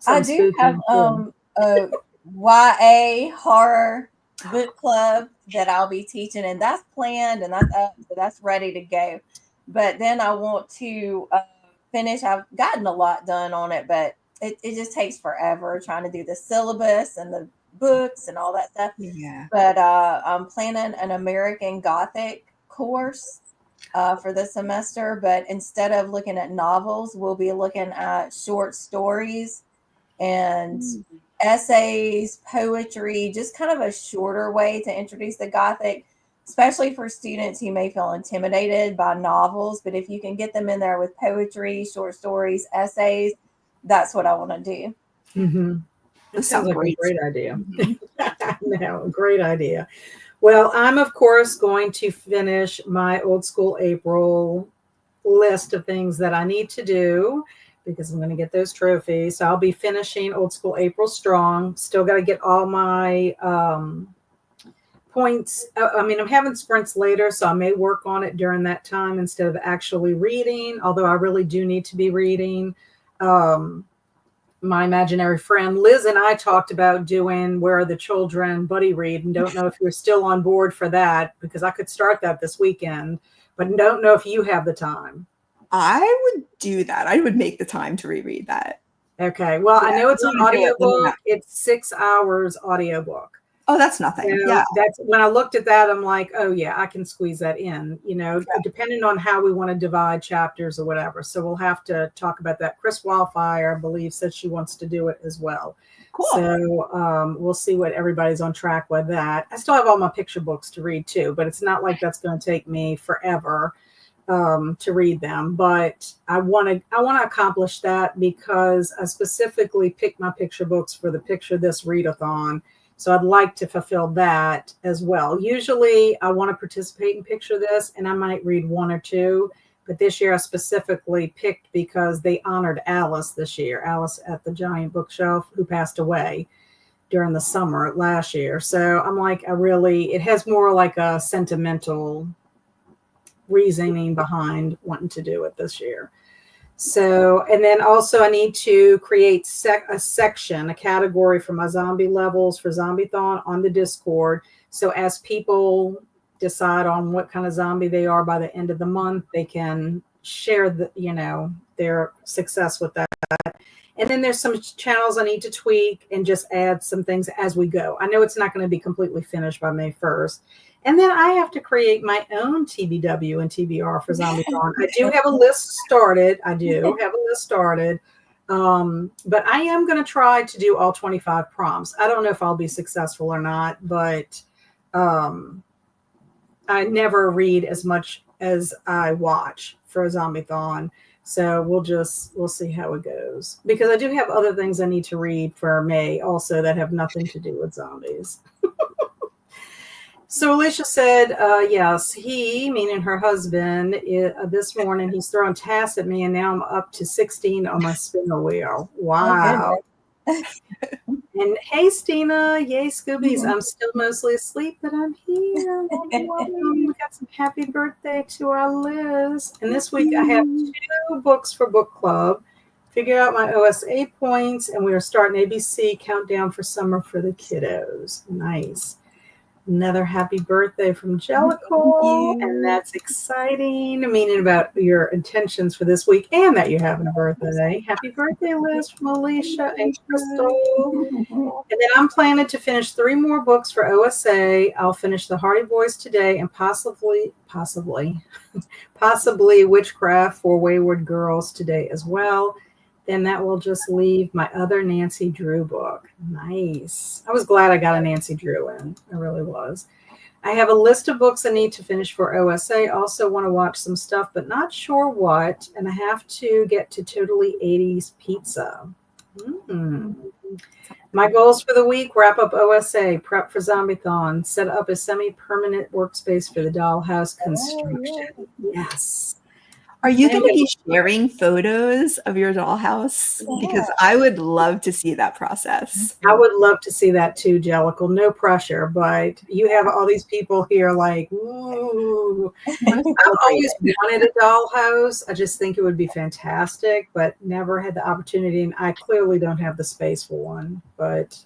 I do have a YA horror book club that I'll be teaching, and that's planned and that's up, so that's ready to go. But then I want to finish. I've gotten a lot done on it, but it just takes forever trying to do the syllabus and the books and all that stuff. Yeah. But I'm planning an American Gothic course for this semester, but instead of looking at novels, we'll be looking at short stories and essays, poetry, just kind of a shorter way to introduce the Gothic, especially for students who may feel intimidated by novels. But if you can get them in there with poetry, short stories, essays, that's what I want to do. Mm-hmm. That sounds like a great idea. No, a great idea. Well, I'm, of course, going to finish my old school April list of things that I need to do because I'm going to get those trophies. So I'll be finishing old school April strong. Still got to get all my points. I mean, I'm having sprints later, so I may work on it during that time instead of actually reading, although I really do need to be reading. My imaginary friend Liz and I talked about doing Where Are the Children buddy read, and don't know if you're still on board for that because I could start that this weekend, but don't know if you have the time. I would do that. I would make the time to reread that. Okay. Well, yeah, I know it's an audiobook. It's 6 hours audiobook. Oh, that's nothing. You know, Yeah. that's when I looked at that, I'm like, oh yeah, I can squeeze that in, you know, depending on how we want to divide chapters or whatever. So we'll have to talk about that. Chris Wildfire, I believe, said she wants to do it as well. Cool. So we'll see what everybody's on track with that. I still have all my picture books to read too, but it's not like that's going to take me forever to read them. But I want to accomplish that because I specifically picked my picture books for the Picture This readathon. So I'd like to fulfill that as well. Usually I want to participate in Picture This and I might read one or two, but this year I specifically picked because they honored Alice this year, Alice at the Giant Bookshelf, who passed away during the summer last year. So I'm like, it has more like a sentimental reasoning behind wanting to do it this year. So, and then also I need to create a section, a category for my zombie levels for Zombie-thon on the Discord. So as people decide on what kind of zombie they are by the end of the month, they can share their success with that. And then there's some channels I need to tweak and just add some things as we go. I know it's not going to be completely finished by May 1st. And then I have to create my own TBW and TBR for Zombie-thon. I do have a list started. But I am going to try to do all 25 prompts. I don't know if I'll be successful or not, but I never read as much as I watch for a Zombie-thon. So we'll see how it goes. Because I do have other things I need to read for May also that have nothing to do with zombies. So Alicia said, yes, he, meaning her husband, this morning he's throwing tasks at me, and now I'm up to 16 on my spinner wheel. Wow. And hey, Stina, yay, Scoobies. I'm still mostly asleep, but I'm here. We got some happy birthday to our Liz. And this week I have 2 books for book club. Figured out my OSA points, and we are starting ABC Countdown for Summer for the Kiddos. Nice. Another happy birthday from Jellicle, and that's exciting. Meaning about your intentions for this week and that you're having a birthday. Happy birthday, Liz, from Alicia and Crystal. And then I'm planning to finish 3 more books for OSA. I'll finish The Hardy Boys today and possibly Witchcraft for Wayward Girls today as well. Then that will just leave my other Nancy Drew book. Nice. I was glad I got a Nancy Drew in. I really was. I have a list of books I need to finish for OSA. Also want to watch some stuff, but not sure what. And I have to get to Totally 80s Pizza. My goals for the week: wrap up OSA, prep for Zombie-thon, set up a semi-permanent workspace for the dollhouse construction. Yes. Are you going to be sharing photos of your dollhouse? Yeah. Because I would love to see that process. I would love to see that too, Jellicle. No pressure, but you have all these people here like, ooh. I've always wanted a dollhouse. I just think it would be fantastic, but never had the opportunity. And I clearly don't have the space for one, but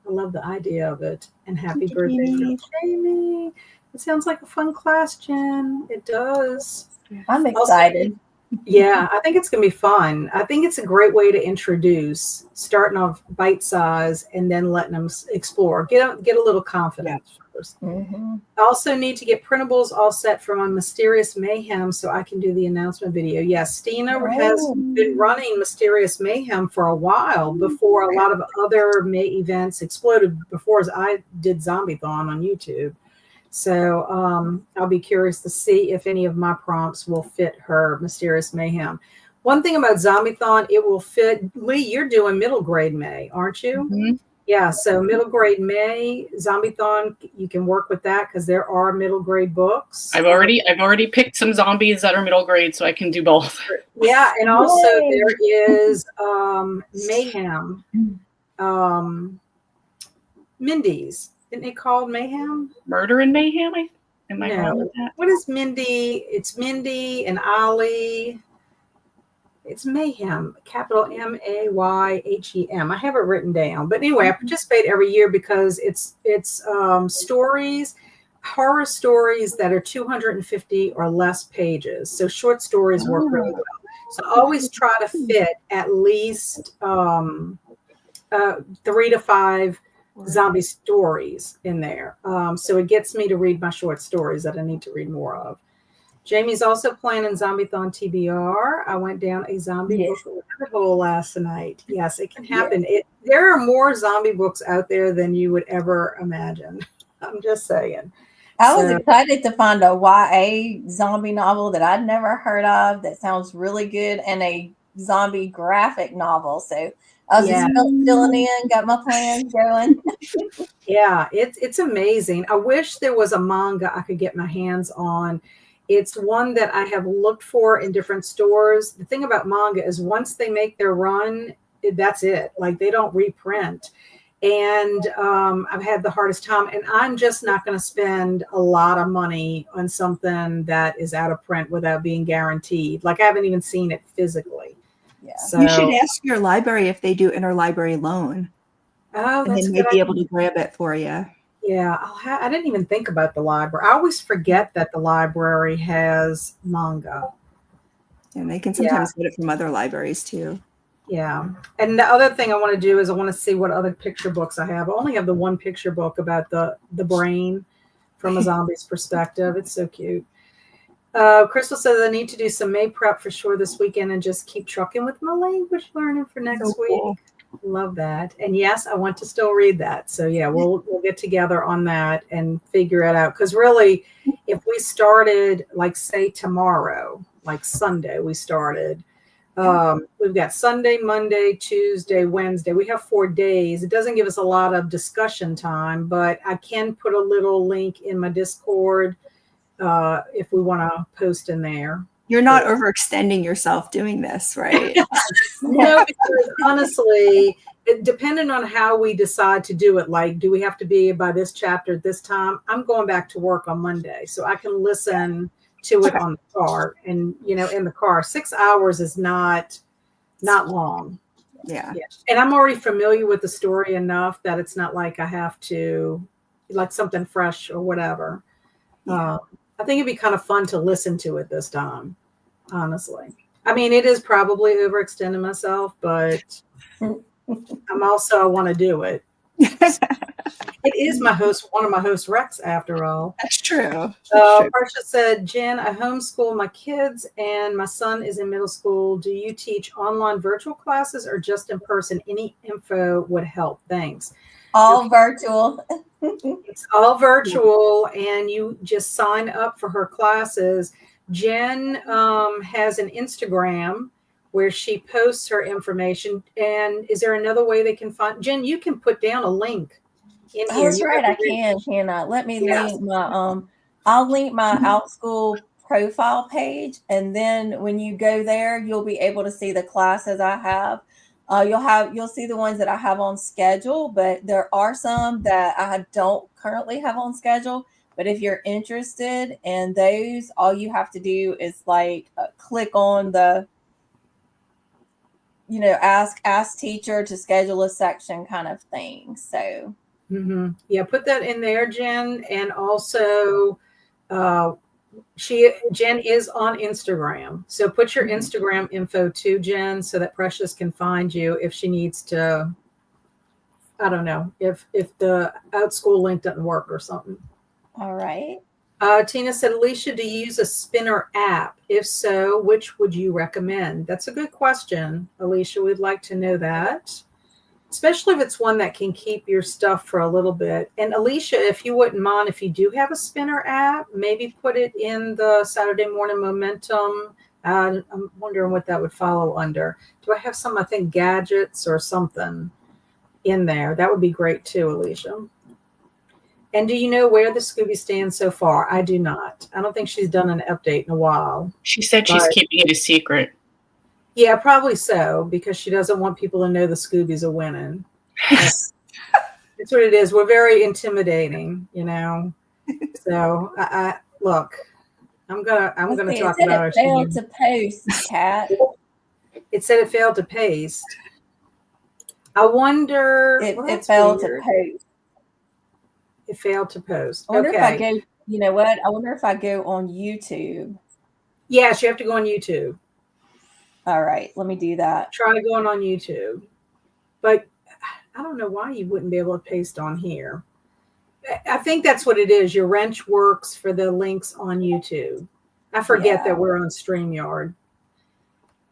I love the idea of it. And happy birthday, Jamie. It sounds like a fun class, Jen. It does. I'm excited. Also, yeah, I think it's going to be fun. I think it's a great way to introduce, starting off bite size and then letting them explore. Get a little confidence first. Mm-hmm. I also need to get printables all set for my Mysterious Mayhem so I can do the announcement video. Yes, Stina has been running Mysterious Mayhem for a while before a lot of other May events exploded, before I did Zombie-thon on YouTube. So I'll be curious to see if any of my prompts will fit her Mysterious Mayhem. One thing about Zombie-thon, it will fit. Lee, you're doing middle grade May, aren't you? Mm-hmm. Yeah, so middle grade May, Zombie-thon, you can work with that because there are middle grade books. I've already picked some zombies that are middle grade, so I can do both. Yeah, and also there is Mayhem, Mindy's. Isn't it called Mayhem? Murder and Mayhem? Am I wrong with that? What is Mindy? It's Mindy and Ollie. It's Mayhem, capital Mayhem. I have it written down. But anyway, I participate every year because it's stories, horror stories that are 250 or less pages. So short stories work really well. So I always try to fit at least 3 to 5 zombie stories in there. So it gets me to read my short stories that I need to read more of. Jamie's also planning Zombie-thon TBR. I went down a zombie book rabbit hole last night. Yes, it can happen. There are more zombie books out there than you would ever imagine. I'm just saying. I was excited to find a YA zombie novel that I'd never heard of that sounds really good, and a zombie graphic novel. So I was just filling in, got my plans going. Yeah, it's amazing. I wish there was a manga I could get my hands on. It's one that I have looked for in different stores. The thing about manga is once they make their run, that's it. Like they don't reprint. And I've had the hardest time. And I'm just not going to spend a lot of money on something that is out of print without being guaranteed. Like I haven't even seen it physically. Yeah. So, you should ask your library if they do interlibrary loan. Oh, and they may be able to grab it for you. Yeah, I didn't even think about the library. I always forget that the library has manga. And they can sometimes get it from other libraries too. Yeah. And the other thing I want to do is I want to see what other picture books I have. I only have the one picture book about the brain from a zombie's perspective. It's so cute. Crystal says I need to do some May prep for sure this weekend and just keep trucking with my language learning for next week. Cool. Love that. And yes, I want to still read that. So yeah, we'll get together on that and figure it out. Because really, if we started like say tomorrow, like Sunday, we started. We've got Sunday, Monday, Tuesday, Wednesday. We have 4 days. It doesn't give us a lot of discussion time, but I can put a little link in my Discord if we want to post in there. You're not overextending yourself doing this, right? No, because honestly, depending on how we decide to do it, like, do we have to be by this chapter at this time? I'm going back to work on Monday, so I can listen to it on the car. And, you know, in the car, 6 hours is not long. Yeah. And I'm already familiar with the story enough that it's not like I have to, like something fresh or whatever. Yeah. I think it'd be kind of fun to listen to it this time, honestly. I mean, it is probably overextending myself, but I want to do it. It is one of my host recs after all. That's true. Parsha said, Jen, I homeschool my kids and my son is in middle school. Do you teach online virtual classes or just in person? Any info would help. Thanks. All virtual. It's all virtual, and you just sign up for her classes. Jen has an Instagram where she posts her information. And is there another way they can find? Jen, you can put down a link in here. That's right. I can. Let me link my I'll link my OutSchool profile page, and then when you go there, you'll be able to see the classes I have. You'll see the ones that I have on schedule, but there are some that I don't currently have on schedule. But if you're interested in those, all you have to do is click on the, ask teacher to schedule a section kind of thing. So yeah, put that in there, Jen. And also Jen is on Instagram. So put your Instagram info too, Jen, so that Precious can find you if she needs to, I don't know, if the OutSchool link doesn't work or something. All right. Tina said, Alicia, do you use a spinner app? If so, which would you recommend? That's a good question, Alicia. We'd like to know that, especially if it's one that can keep your stuff for a little bit. And Alicia, if you wouldn't mind, if you do have a spinner app, maybe put it in the Saturday Morning Momentum. I'm wondering what that would follow under. Do I have some, I think, gadgets or something in there? That would be great too, Alicia. And do you know where the Scooby stands so far? I do not. I don't think she's done an update in a while. She said she's keeping it a secret. Yeah, probably so, because she doesn't want people to know the Scoobies are winning. That's what it is. We're very intimidating, So I look, I'm gonna talk about it. It failed to post, Kat. It said it failed to paste. I wonder. It failed to post. It failed to post. I wonder if I go. You know what? I wonder if I go on YouTube. Yes, you have to go on YouTube. All right, let me do that. Try going on YouTube. But I don't know why you wouldn't be able to paste on here. I think that's what it is. Your wrench works for the links on YouTube. I forget that we're on StreamYard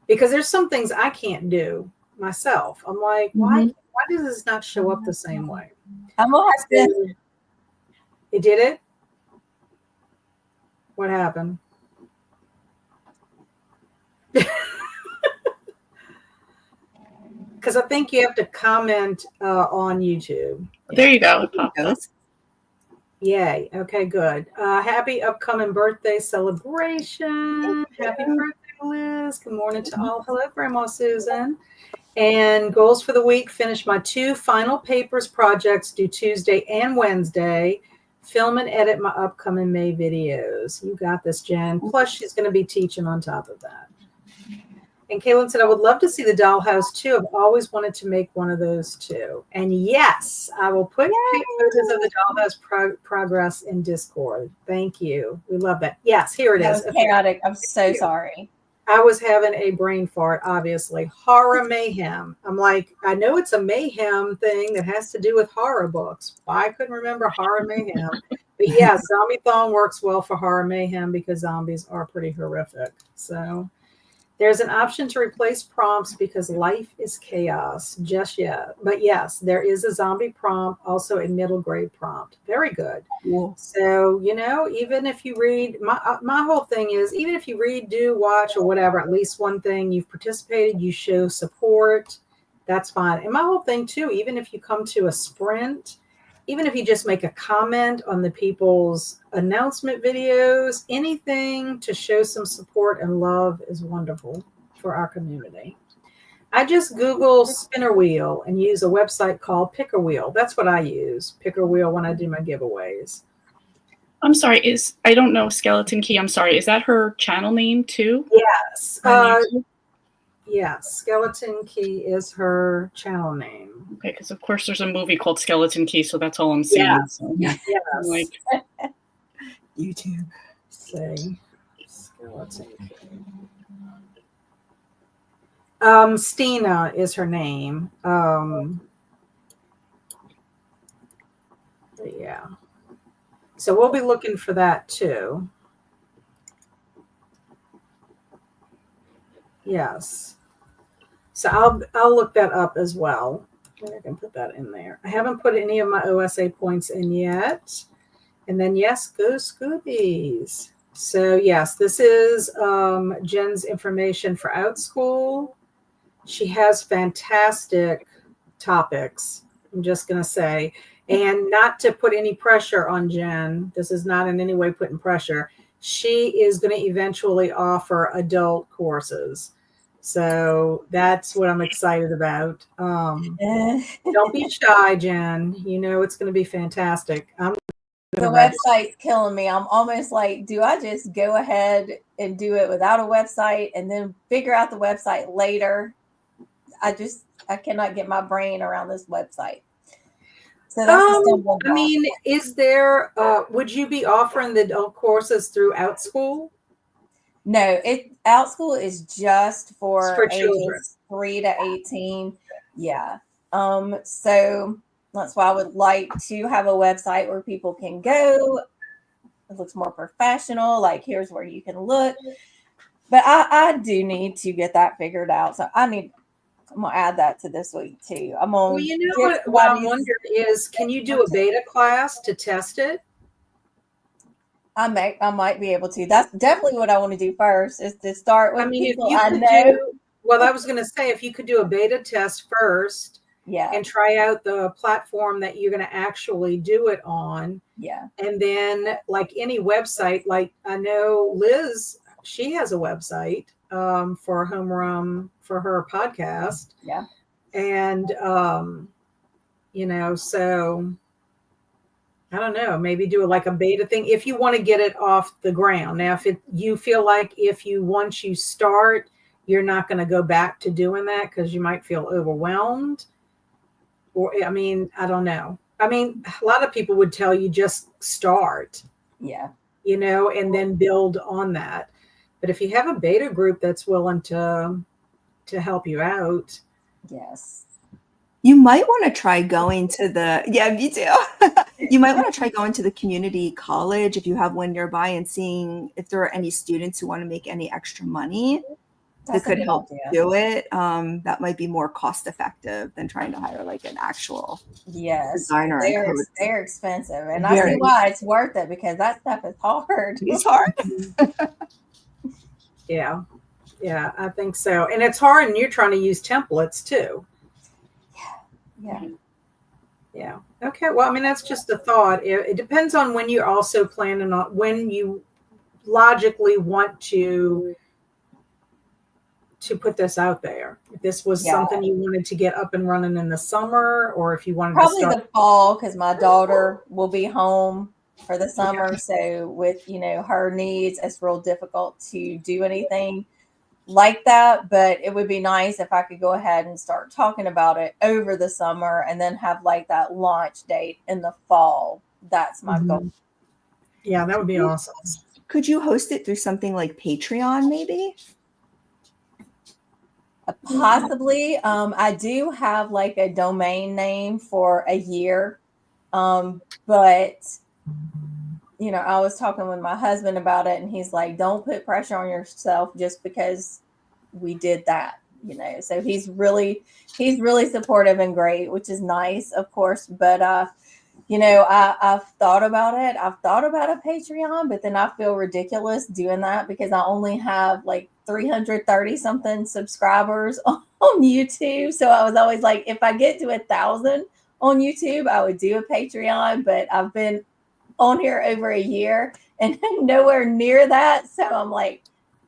because there's some things I can't do myself. I'm like, why does this not show up the same way? I'm gonna have to. It did it? What happened? Because I think you have to comment on YouTube. There you go. It popped up. Yay. Okay, good. Happy upcoming birthday celebration. Happy birthday, Liz. Good morning to all. Hello, Grandma Susan. And goals for the week, finish my 2 final papers projects due Tuesday and Wednesday. Film and edit my upcoming May videos. You got this, Jen. Plus, she's going to be teaching on top of that. And Kaylin said, I would love to see the dollhouse too. I've always wanted to make one of those too. And yes, I will put pictures of the dollhouse progress in Discord. Thank you. We love that. Yes, here it is. That was chaotic. I'm so sorry. I was having a brain fart, obviously. Horror mayhem. I'm like, I know it's a mayhem thing that has to do with horror books. I couldn't remember horror mayhem. But yeah, Zombie-thon works well for horror mayhem because zombies are pretty horrific. So there's an option to replace prompts because life is chaos. Just yet. But yes, there is a zombie prompt, also a middle grade prompt. Very good. Yeah. So, even if you read, my whole thing is, even if you read, do, watch, or whatever, at least one thing, you've participated, you show support, that's fine. And my whole thing too, even if you come to a sprint, even if you just make a comment on the people's announcement videos, anything to show some support and love is wonderful for our community. I just Google spinner wheel and use a website called Picker Wheel. That's what I use, Picker Wheel, when I do my giveaways. I'm sorry, I don't know Skeleton Key. I'm sorry. Is that her channel name too? Yes. Yes, Skeleton Key is her channel name. Okay, because of course there's a movie called Skeleton Key, so that's all I'm seeing. Yeah. So. Yes. Like YouTube. Say Skeleton Key. Stina is her name. Yeah. So we'll be looking for that too. Yes. So I'll look that up as well. I can put that in there. I haven't put any of my OSA points in yet. And then yes, go Scoobies. So yes, this is Jen's information for OutSchool. She has fantastic topics, I'm just going to say. And not to put any pressure on Jen, this is not in any way putting pressure. She is going to eventually offer adult courses. So that's what I'm excited about. Don't be shy, Jen. It's going to be fantastic. The website's killing me. I'm almost like, do I just go ahead and do it without a website and then figure out the website later? I cannot get my brain around this website. So that's is there, would you be offering the adult courses through OutSchool? No, OutSchool is just for children, ages 3 to 18. Yeah. So that's why I would like to have a website where people can go. It looks more professional. Like, here's where you can look. But I do need to get that figured out. So I'm gonna add that to this week too. What I'm wondering is, can you do a beta class to test it? I might be able to. That's definitely what I want to do first, is to start with people I know. I was going to say, if you could do a beta test first, and try out the platform that you're going to actually do it on. Yeah. And then, like any website, like I know Liz, she has a website for Homeroom for her podcast. Yeah. And, so I don't know, maybe do a beta thing if you want to get it off the ground. Now, if you feel like once you start, you're not going to go back to doing that because you might feel overwhelmed. Or, I don't know. A lot of people would tell you just start. Yeah. And then build on that. But if you have a beta group that's willing to help you out. Yes. You might want to try going to me too. You might want to try going to the community college if you have one nearby and seeing if there are any students who want to make any extra money that could help do it. That might be more cost effective than trying to hire like an actual designer. They're expensive, and I see why it's worth it, because that stuff is hard. It's hard. Yeah, I think so. And it's hard, and you're trying to use templates too. Yeah. Okay. Well, I mean, that's just a thought. It depends on when you're also planning on when you logically want to put this out there. If this was something you wanted to get up and running in the summer, or if you wanted probably to start the fall, because my daughter will be home for the summer. So with, her needs, it's real difficult to do anything like that. But it would be nice if I could go ahead and start talking about it over the summer and then have like that launch date in the fall. That's my goal. Yeah, that would be awesome. Could you host it through something like Patreon, maybe? Possibly. I do have like a domain name for a year. But I was talking with my husband about it, and he's like, don't put pressure on yourself just because we did that, so he's really supportive and great, which is nice, of course. But I've thought about it. I've thought about a Patreon, but then I feel ridiculous doing that because I only have like 330 something subscribers on YouTube. So I was always like, if I get to 1,000 on YouTube, I would do a Patreon, but I've been on here over a year and nowhere near that. So I'm like,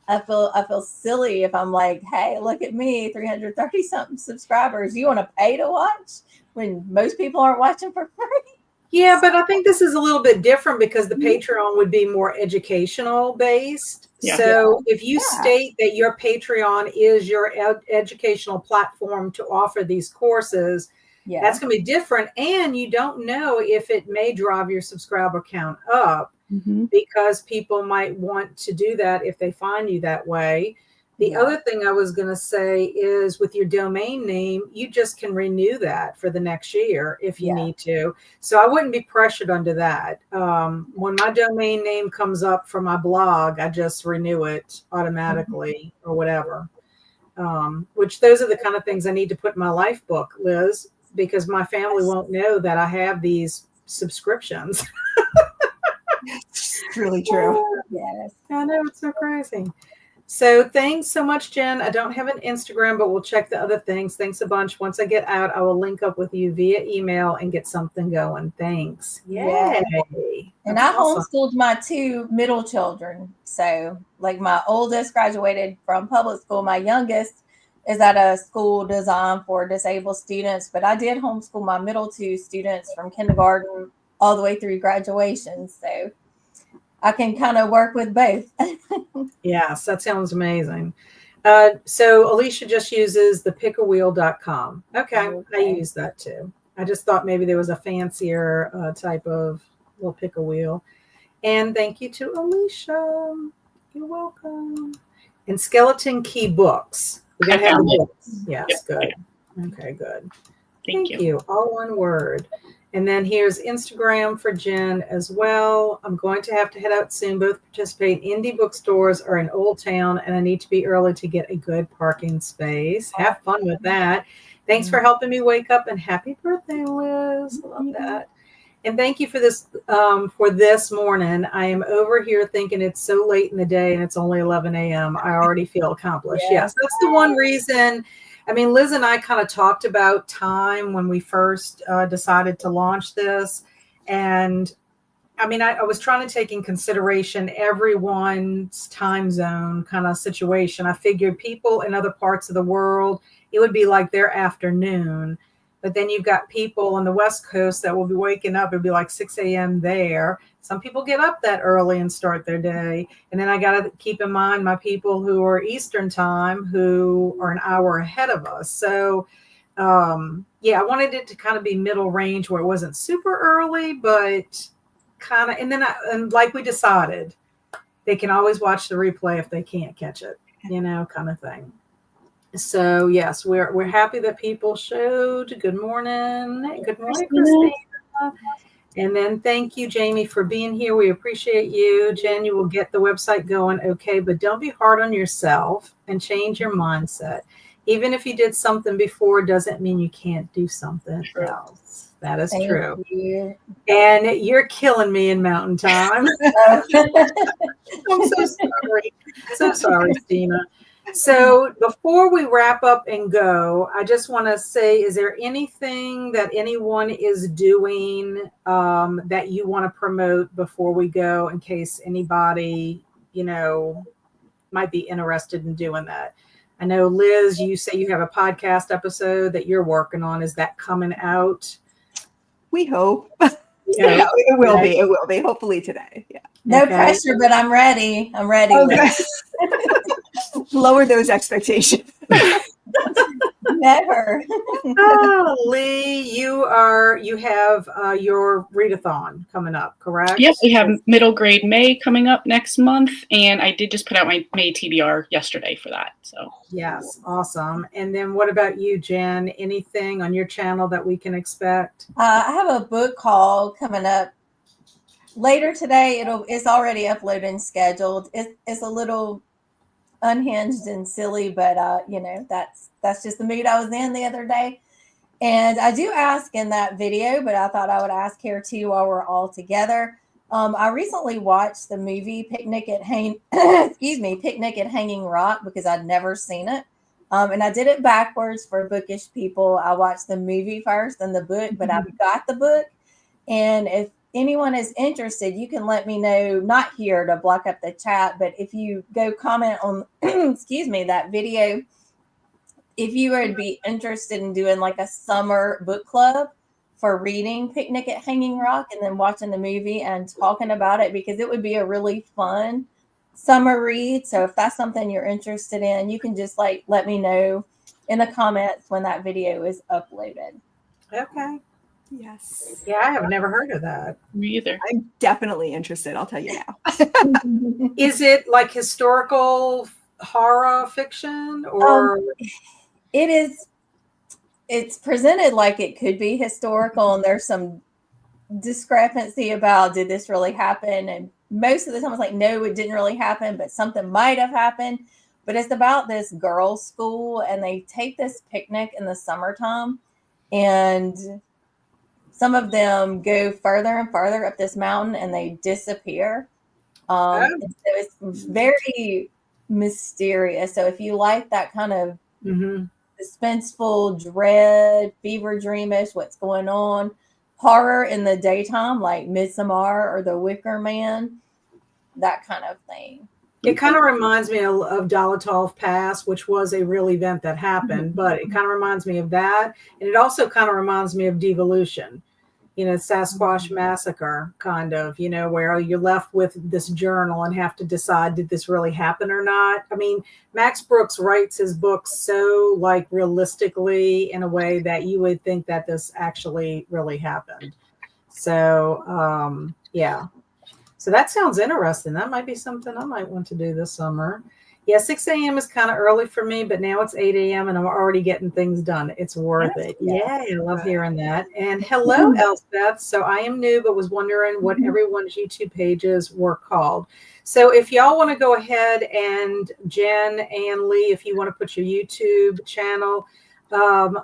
I feel silly if I'm like, hey, look at me, 330 something subscribers. You want to pay to watch when most people aren't watching for free? Yeah, but I think this is a little bit different because the Patreon would be more educational based. Yeah. So if you state that your Patreon is your educational platform to offer these courses, that's going to be different. And you don't know if it may drive your subscriber count up because people might want to do that if they find you that way. The other thing I was going to say is with your domain name, you just can renew that for the next year if you need to. So I wouldn't be pressured under that. When my domain name comes up for my blog, I just renew it automatically or whatever. Which those are the kind of things I need to put in my life book, Liz, because my family won't know that I have these subscriptions. It's really true. Yes. I know, it's so crazy. So thanks so much, Jen. I don't have an Instagram, but we'll check the other things. Thanks a bunch. Once I get out, I will link up with you via email and get something going. Thanks. Yay. And I homeschooled my 2 middle children. So like my oldest graduated from public school. My youngest is at a school designed for disabled students. But I did homeschool my middle 2 students from kindergarten all the way through graduation. So I can kind of work with both. Yes, that sounds amazing. So Alicia just uses the pickerwheel.com. Okay, I use that too. I just thought maybe there was a fancier type of little picker wheel. And thank you to Alicia. You're welcome. And Skeleton Key Books. We gotta have the books. Yes, good. Okay, good. Thank you. All one word. And then here's Instagram for Jen as well. I'm going to have to head out soon. Both participate in indie bookstores or in Old Town, and I need to be early to get a good parking space. Have fun with that. Thanks for helping me wake up, and happy birthday, Liz. I love that. And thank you for this morning. I am over here thinking it's so late in the day and it's only 11 a.m. I already feel accomplished. Yes, that's the one reason. I mean, Liz and I kind of talked about time when we first decided to launch this. And I mean, I was trying to take in consideration everyone's time zone kind of situation. I figured people in other parts of the world, it would be like their afternoon. But then you've got people on the West Coast that will be waking up. It'll be like 6 a.m. there. Some people get up that early and start their day. And then I got to keep in mind my people who are Eastern time, who are an hour ahead of us. So, I wanted it to kind of be middle range where it wasn't super early, but kind of. And then, like we decided, they can always watch the replay if they can't catch it, kind of thing. So yes, we're happy that people showed. Good morning, Christina. Christina. And then thank you, Jamie, for being here. We appreciate you. Jen, you will get the website going, okay? But don't be hard on yourself and change your mindset. Even if you did something before, doesn't mean you can't do something True. else. That is Thank true. you. And you're killing me in Mountain Time. I'm so sorry. So sorry, Stina. So before we wrap up and go, I just want to say, is there anything that anyone is doing that you want to promote before we go, in case anybody, might be interested in doing that? I know, Liz, you say you have a podcast episode that you're working on. Is that coming out? We hope. Yeah, it will be. It will be. Hopefully today. Yeah. No Okay. pressure, but I'm ready. I'm ready. Okay. Lower those expectations. Never. Oh, Lee, you have your readathon coming up, correct? Yep, we have middle grade May coming up next month, and I did just put out my May TBR yesterday for that. So Yes, awesome. And then what about you, Jen? Anything on your channel that we can expect? I have a book call coming up later today. It's already uploaded and scheduled. It's a little unhinged and silly, but that's just the mood I was in the other day. And I do ask in that video, but I thought I would ask here too while we're all together. I recently watched the movie Picnic at Picnic at Hanging Rock, because I'd never seen it. And I did it backwards for bookish people. I watched the movie first and the book, but I've got the book. And if anyone is interested, you can let me know, not here to block up the chat, but if you go comment on, that video, if you would be interested in doing like a summer book club for reading Picnic at Hanging Rock and then watching the movie and talking about it, because it would be a really fun summer read. So if that's something you're interested in, you can just let me know in the comments when that video is uploaded. Okay. Yes. Yeah, I have never heard of that. me either. I'm definitely interested. I'll tell you now. Is it like historical horror fiction or? It is. It's presented like it could be historical, and there's some discrepancy about, did this really happen? And most of the time it's like, no, it didn't really happen, but something might have happened. But it's about this girls' school, and they take this picnic in the summertime, and some of them go further and further up this mountain and they disappear. And so it's very mysterious. So if you like that kind of suspenseful, dread, fever dreamish, what's going on, horror in the daytime, like Midsommar or The Wicker Man, that kind of thing. It kind of reminds me of Dolokhov Pass, which was a real event that happened, but it kind of reminds me of that. And it also kind of reminds me of Devolution, Sasquatch Massacre, kind of, where you're left with this journal and have to decide, did this really happen or not? I mean, Max Brooks writes his books so realistically, in a way that you would think that this actually really happened. So, yeah. So that sounds interesting. That might be something I might want to do this summer. Yeah, 6 a.m. is kind of early for me, but now it's 8 a.m. and I'm already getting things done. It's worth it. Yeah, I love hearing that. And hello, Elspeth. So I am new, but was wondering what everyone's YouTube pages were called. So if y'all want to go ahead and Jen and Lee, if you want to put your YouTube channel,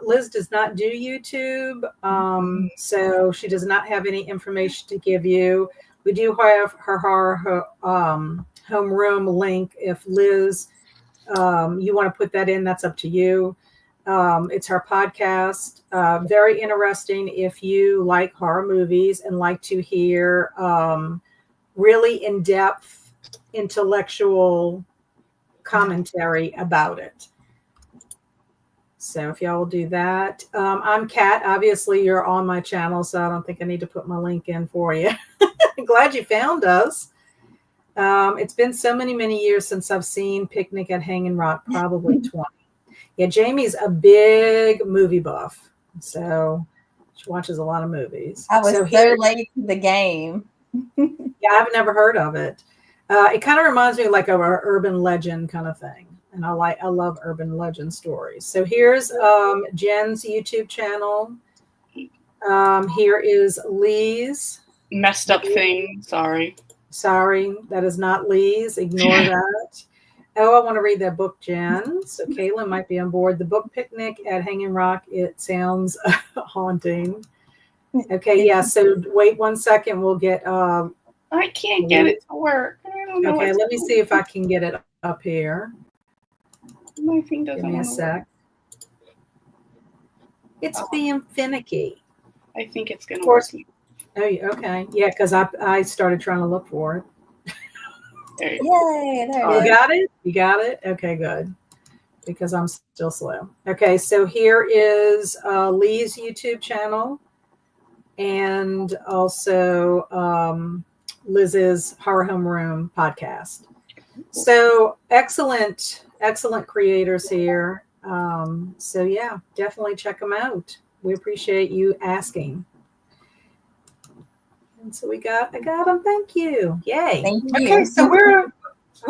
Liz does not do YouTube, so she does not have any information to give you. We do have her homeroom link. If Liz, you want to put that in, that's up to you. It's her podcast. Very interesting if you like horror movies and like to hear really in-depth intellectual commentary about it. So if y'all will do that. I'm Kat. Obviously, you're on my channel, so I don't think I need to put my link in for you. Glad you found us. It's been so many years since I've seen Picnic at Hanging Rock, probably 20. Yeah, Jamie's a big movie buff, so she watches a lot of movies. I was so late to the game. Yeah, I've never heard of it. It kind of reminds me of like an urban legend kind of thing. And I love urban legend stories. So here's Jen's YouTube channel. Here is Lee's. Messed up thing. Sorry. Sorry, that is not Lee's. Ignore that. Oh, I want to read that book, Jen. So Caitlin might be on board. The book picnic at Hanging Rock. It sounds haunting. Okay, yeah. So wait 1 second. We'll get. I can't get it to work. I don't know. Okay, let me see if I can get it up here. My thing doesn't. Give me a sec. It's being finicky. I think it's gonna work. Oh, okay. Yeah, because I started trying to look for it. There you go. Yay, there You it is. got it? You got it? Okay, good. Because I'm still slow. Okay, so here is Lee's YouTube channel and also Liz's Horror Homeroom podcast. So excellent creators here. So yeah, definitely check them out. We appreciate you asking. And so I got them. Thank you. Yay. Thank you. Okay, so we're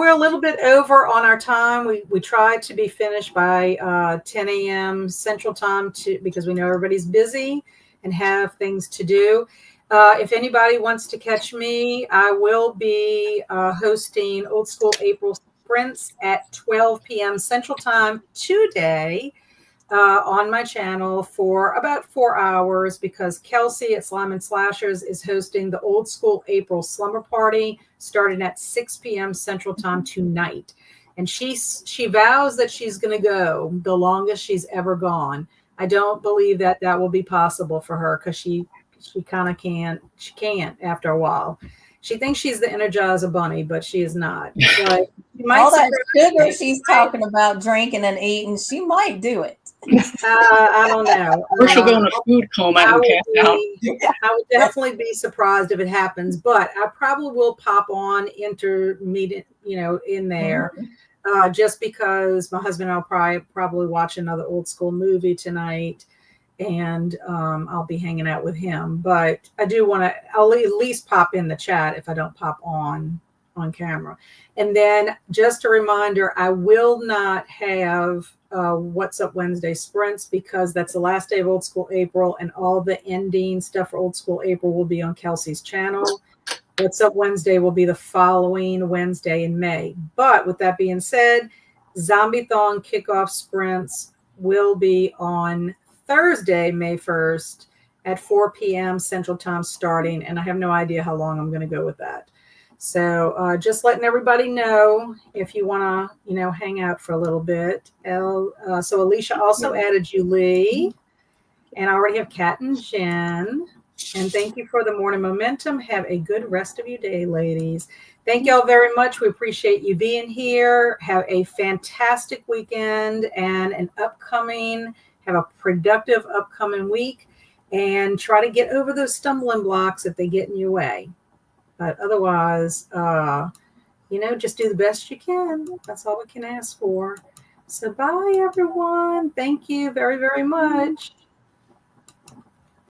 a little bit over on our time. We tried to be finished by 10 a.m. Central Time because we know everybody's busy and have things to do. If anybody wants to catch me, I will be hosting Old School April Sprints at 12 p.m. Central Time today. On my channel for about 4 hours because Kelsey at Slime and Slashers is hosting the Old School April Slumber Party starting at 6 p.m. Central Time tonight. And she vows that she's going to go the longest she's ever gone. I don't believe that will be possible for her because she kind of can't. She can't after a while. She thinks she's the Energizer Bunny, but she is not. But All that sugar she's talking about drinking and eating, she might do it. I don't know. Or she'll go in a food coma and pass out. I would definitely be surprised if it happens, but I probably will pop on intermediate, in there, just because my husband and I'll probably watch another old school movie tonight, and I'll be hanging out with him. But I do want to. I'll at least pop in the chat if I don't pop on camera. And then just a reminder, I will not have What's Up Wednesday sprints because that's the last day of Old School April, and all the ending stuff for Old School April will be on Kelsey's channel. What's Up Wednesday will be the following Wednesday in May. But with that being said, Zombie-thon kickoff sprints will be on Thursday, May 1st at 4 p.m. Central Time starting, and I have no idea how long I'm going to go with that. So just letting everybody know if you want to, hang out for a little bit. So Alicia also added you, Lee, and I already have Kat and Jen. And thank you for the morning momentum. Have a good rest of your day, ladies. Thank y'all very much. We appreciate you being here. Have a fantastic weekend and have a productive upcoming week, and try to get over those stumbling blocks if they get in your way. But otherwise, just do the best you can. That's all we can ask for. So bye, everyone. Thank you very, very much.